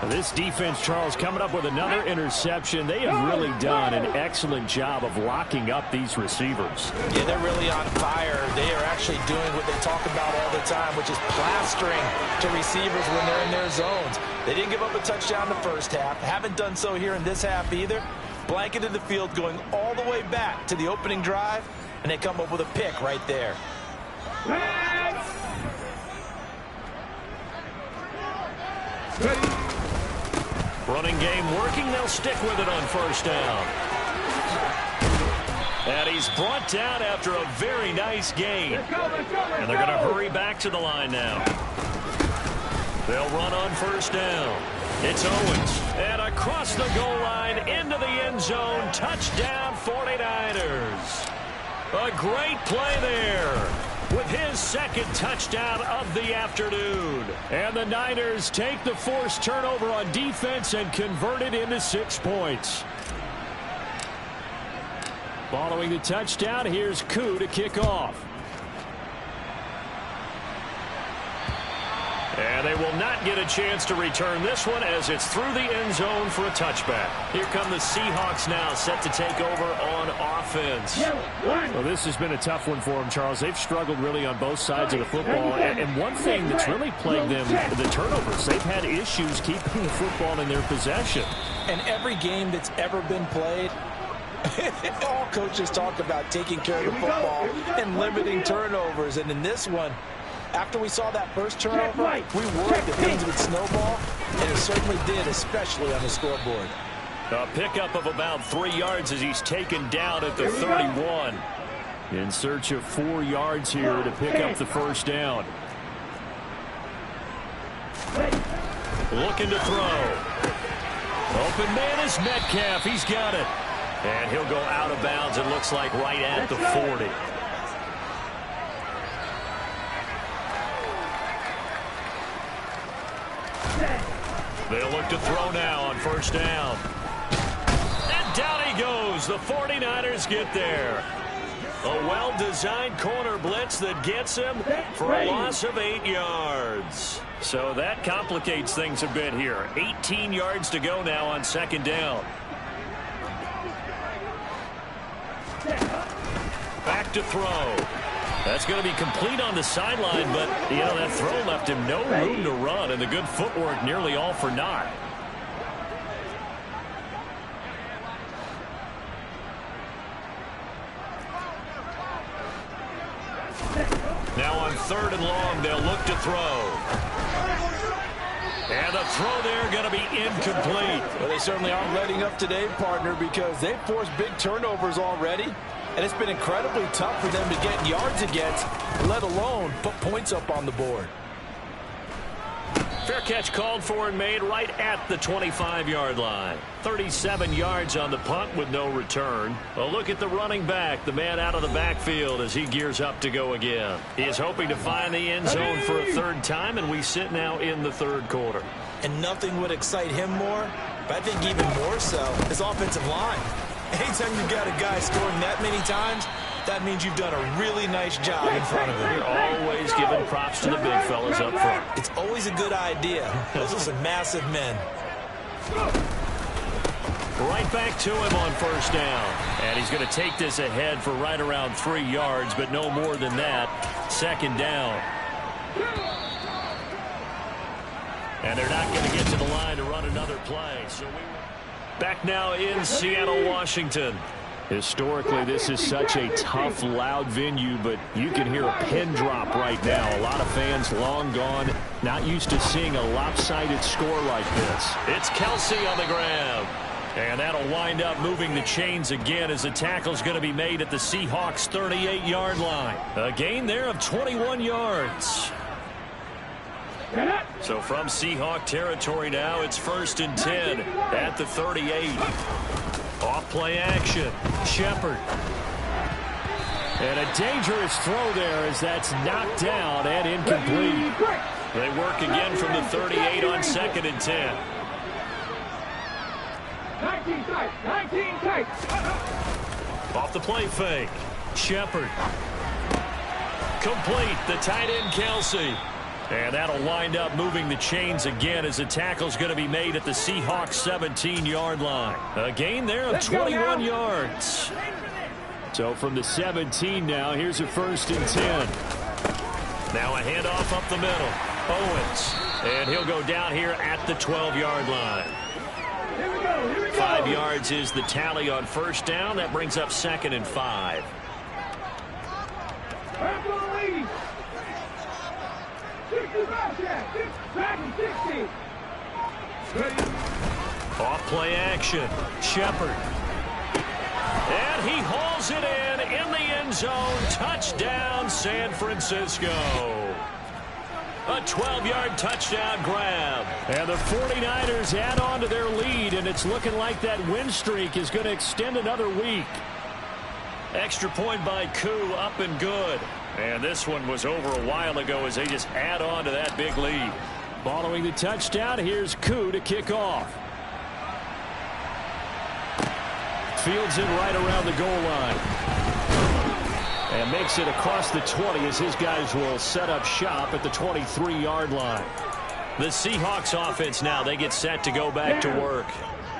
This defense, Charles, coming up with another interception. They have really done an excellent job of locking up these receivers. Yeah, they're really on fire. They are actually doing what they talk about all the time, which is plastering to receivers when they're in their zones. They didn't give up a touchdown the first half. Haven't done so here in this half either. Blanketed the field going all the way back to the opening drive, and they come up with a pick right there. Running game working. They'll stick with it on first down. And he's brought down after a very nice gain. And they're going to hurry back to the line now. They'll run on first down. It's Owens. And across the goal line into the end zone. Touchdown 49ers. A great play there with his second touchdown of the afternoon. And the Niners take the forced turnover on defense and convert it into 6 points. Following the touchdown, here's Koo to kick off. And they will not get a chance to return this one as it's through the end zone for a touchback. Here come the Seahawks now, set to take over on offense. Well, this has been a tough one for them, Charles. They've struggled really on both sides of the football. And one thing that's really plagued them, the turnovers. They've had issues keeping the football in their possession. And every game that's ever been played, all coaches talk about taking care of the football and limiting turnovers. And in this one, after we saw that first turnover, we worried that things would snowball, and it certainly did, especially on the scoreboard. A pickup of about 3 yards as he's taken down at the 31. In search of 4 yards here to pick up the first down. Looking to throw. Open man is Metcalf. He's got it. And he'll go out of bounds, it looks like, right at the 40. They'll look to throw now on first down. And down he goes. The 49ers get there. A well-designed corner blitz that gets him for a loss of 8 yards. So that complicates things a bit here. 18 yards to go now on second down. Back to throw. That's going to be complete on the sideline, but, you know, that throw left him no room to run, and the good footwork nearly all for naught. Now on third and long, they'll look to throw. And the throw there going to be incomplete. Well, they certainly aren't letting up today, partner, because they've forced big turnovers already. And it's been incredibly tough for them to get yards against, let alone put points up on the board. Fair catch called for and made right at the 25-yard line. 37 yards on the punt with no return. Well, look at the running back, the man out of the backfield as he gears up to go again. He is hoping to find the end zone for a third time, and we sit now in the third quarter. And nothing would excite him more, but I think even more so, his offensive line. Anytime you've got a guy scoring that many times, that means you've done a really nice job in front of him. You're always giving props to the big fellas up front. It's always a good idea. Those are some massive men. Right back to him on first down. And he's going to take this ahead for right around 3 yards, but no more than that. Second down. And they're not going to get to the line to run another play. So back now in Seattle, Washington. Historically, this is such a tough, loud venue, but you can hear a pin drop right now. A lot of fans long gone, not used to seeing a lopsided score like this. It's Kelsey on the grab. And that'll wind up moving the chains again as the tackle's going to be made at the Seahawks' 38-yard line. A gain there of 21 yards. So from Seahawk territory now, it's 1st and 10 at the 38. Off play action. Shepard. And a dangerous throw there as that's knocked down and incomplete. They work again from the 38 on 2nd and 10. 19 tight. Off the play fake. Shepard. Complete. The tight end, Kelsey. And that'll wind up moving the chains again as the tackle's going to be made at the Seahawks' 17-yard line. A gain there of 21 yards. So from the 17 now, here's a 1st and 10. Now a handoff up the middle. Owens. And he'll go down here at the 12-yard line. 5 yards is the tally on 1st down. That brings up 2nd and 5. Off play action. Shepard. And he hauls it in the end zone. Touchdown, San Francisco. A 12-yard touchdown grab. And the 49ers add on to their lead, and it's looking like that win streak is going to extend another week. Extra point by Koo, up and good. And this one was over a while ago as they just add on to that big lead. Following the touchdown, here's Koo to kick off. Fields it right around the goal line. And makes it across the 20 as his guys will set up shop at the 23-yard line. The Seahawks offense now, they get set to go back to work.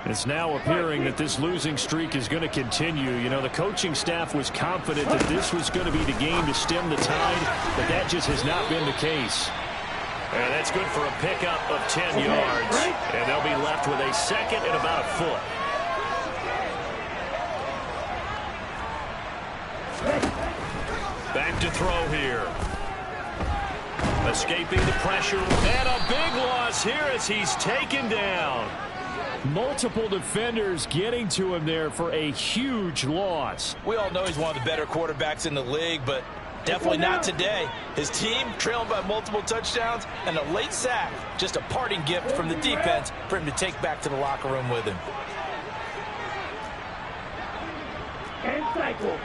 It's now appearing that this losing streak is going to continue. You know, the coaching staff was confident that this was going to be the game to stem the tide, but that just has not been the case. And that's good for a pickup of 10 yards. And they'll be left with a 2nd and about a foot. Back to throw here. Escaping the pressure. And a big loss here as he's taken down. Multiple defenders getting to him there for a huge loss. We all know he's one of the better quarterbacks in the league, but definitely not today. His team trailing by multiple touchdowns and a late sack. Just a parting gift from the defense for him to take back to the locker room with him. And cycle.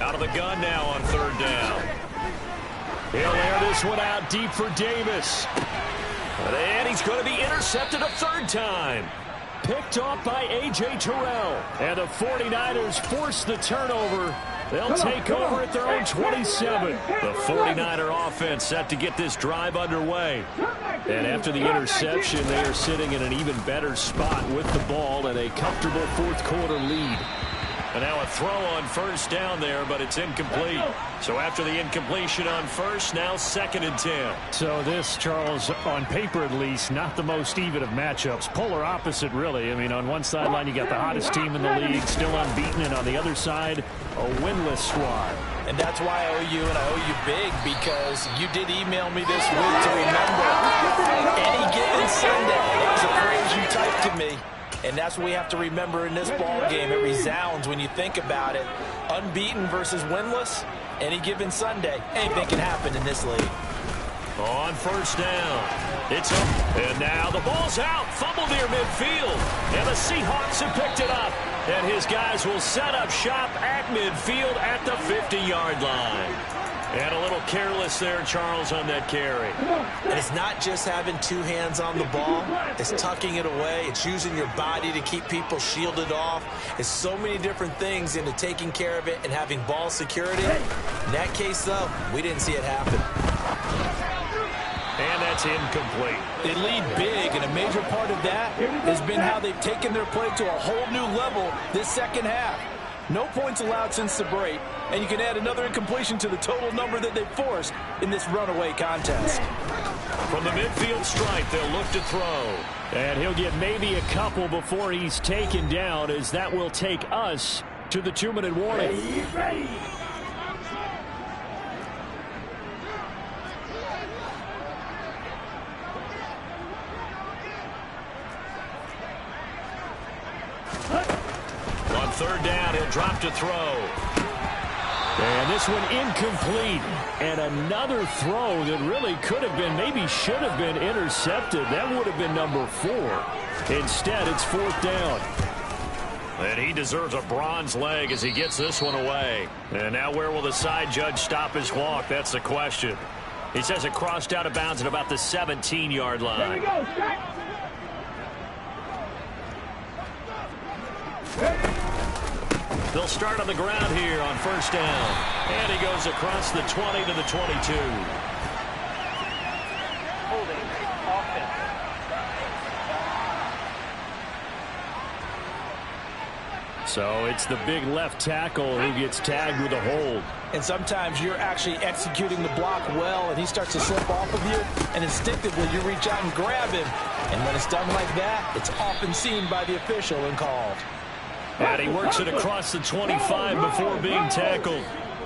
Out of the gun now on 3rd down. He'll air this one out deep for Davis. And he's going to be intercepted a 3rd time. Picked off by A.J. Terrell. And the 49ers force the turnover. They'll take over at their own 27. The 49er offense set to get this drive underway. And after the interception, they are sitting in an even better spot with the ball and a comfortable 4th quarter lead. And now a throw on 1st down there, but it's incomplete. So after the incompletion on 1st, now 2nd and 10. So this, Charles, on paper at least, not the most even of matchups. Polar opposite, really. I mean, on one sideline, you got the hottest team in the league, still unbeaten, and on the other side, a winless squad. And that's why I owe you, and I owe you big, because you did email me this week to remember any given Sunday. It was a phrase you typed to me. And that's what we have to remember in this ball game. It resounds when you think about it. Unbeaten versus winless, any given Sunday. Anything can happen in this league. On 1st down. It's up. And now the ball's out. Fumble near midfield. And the Seahawks have picked it up. And his guys will set up shop at midfield at the 50-yard line. And a little careless there, Charles, on that carry. And it's not just having 2 hands on the ball. It's tucking it away. It's using your body to keep people shielded off. It's so many different things into taking care of it and having ball security. In that case, though, we didn't see it happen. And that's incomplete. They lead big, and a major part of that has been how they've taken their play to a whole new level this second half. No points allowed since the break, and you can add another incompletion to the total number that they forced in this runaway contest. From the midfield stripe, they'll look to throw. And he'll get maybe a couple before he's taken down, as that will take us to the 2-minute warning. Ready. On third down, he'll drop to throw. And this one incomplete. And another throw that really could have been, maybe should have been intercepted. That would have been number 4. Instead, it's 4th down. And he deserves a bronze leg as he gets this one away. And now where will the side judge stop his walk? That's the question. He says it crossed out of bounds at about the 17-yard There line. we go, strike. They'll start on the ground here on first down. And he goes across the 20 to the 22. Holding offense. So it's the big left tackle who gets tagged with a hold. And sometimes you're actually executing the block well, and he starts to slip off of you, and instinctively you reach out and grab him. And when it's done like that, it's often seen by the official and called. And he works it across the 25 before being tackled.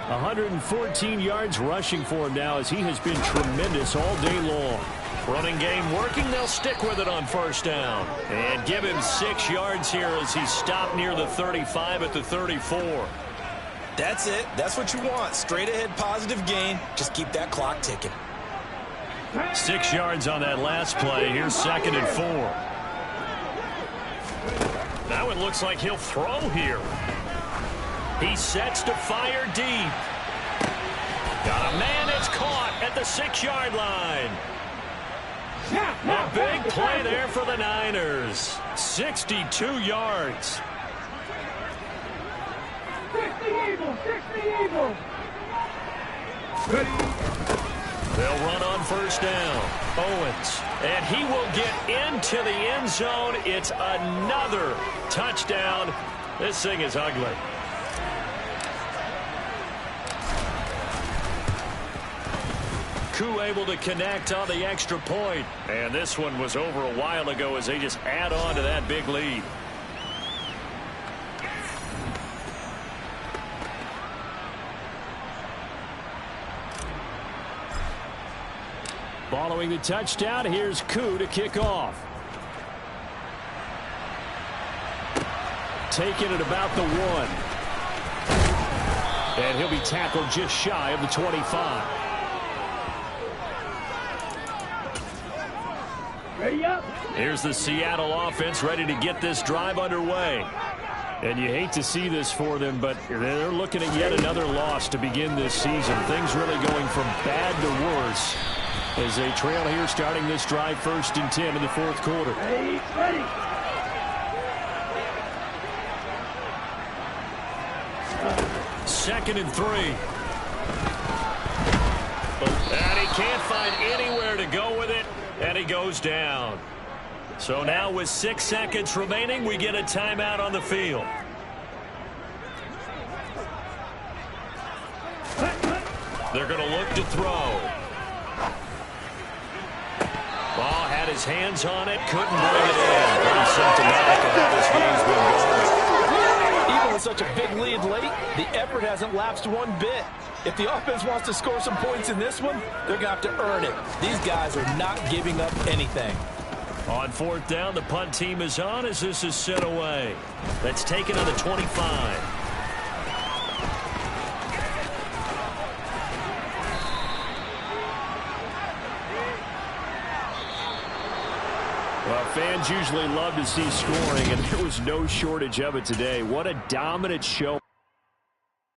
114 yards rushing for him now, as he has been tremendous all day long. Running game working. They'll stick with it on first down. And give him 6 yards here as he stopped near the 35 at the 34. That's it. That's what you want. Straight ahead positive gain. Just keep that clock ticking. 6 yards on that last play. Here's 2nd and 4. Now it looks like he'll throw here. He sets to fire deep. Got a man that's caught at the 6-yard line. A big play there for the Niners. 62 yards. 60 Eagles, 60 Eagles. They'll run on first down. Owens. And he will get into the end zone. It's another touchdown. This thing is ugly. Koo able to connect on the extra point. And this one was over a while ago as they just add on to that big lead. Following the touchdown, here's Koo to kick off. Taking it about the 1. And he'll be tackled just shy of the 25. Ready up. Here's the Seattle offense ready to get this drive underway. And you hate to see this for them, but they're looking at yet another loss to begin this season. Things really going from bad to worse as they trail here, starting this drive 1st and 10 in the 4th quarter. Ready, ready. Second and 3. And he can't find anywhere to go with it, and he goes down. So now with 6 seconds remaining, we get a timeout on the field. They're going to look to throw. Ball had his hands on it, couldn't bring it in. Pretty symptomatic of how this game's been going. Even with such a big lead late, the effort hasn't lapsed one bit. If the offense wants to score some points in this one, they're going to have to earn it. These guys are not giving up anything. On 4th down, the punt team is on as this is sent away. That's taken on the 25. Well, fans usually love to see scoring, and there was no shortage of it today. What a dominant show.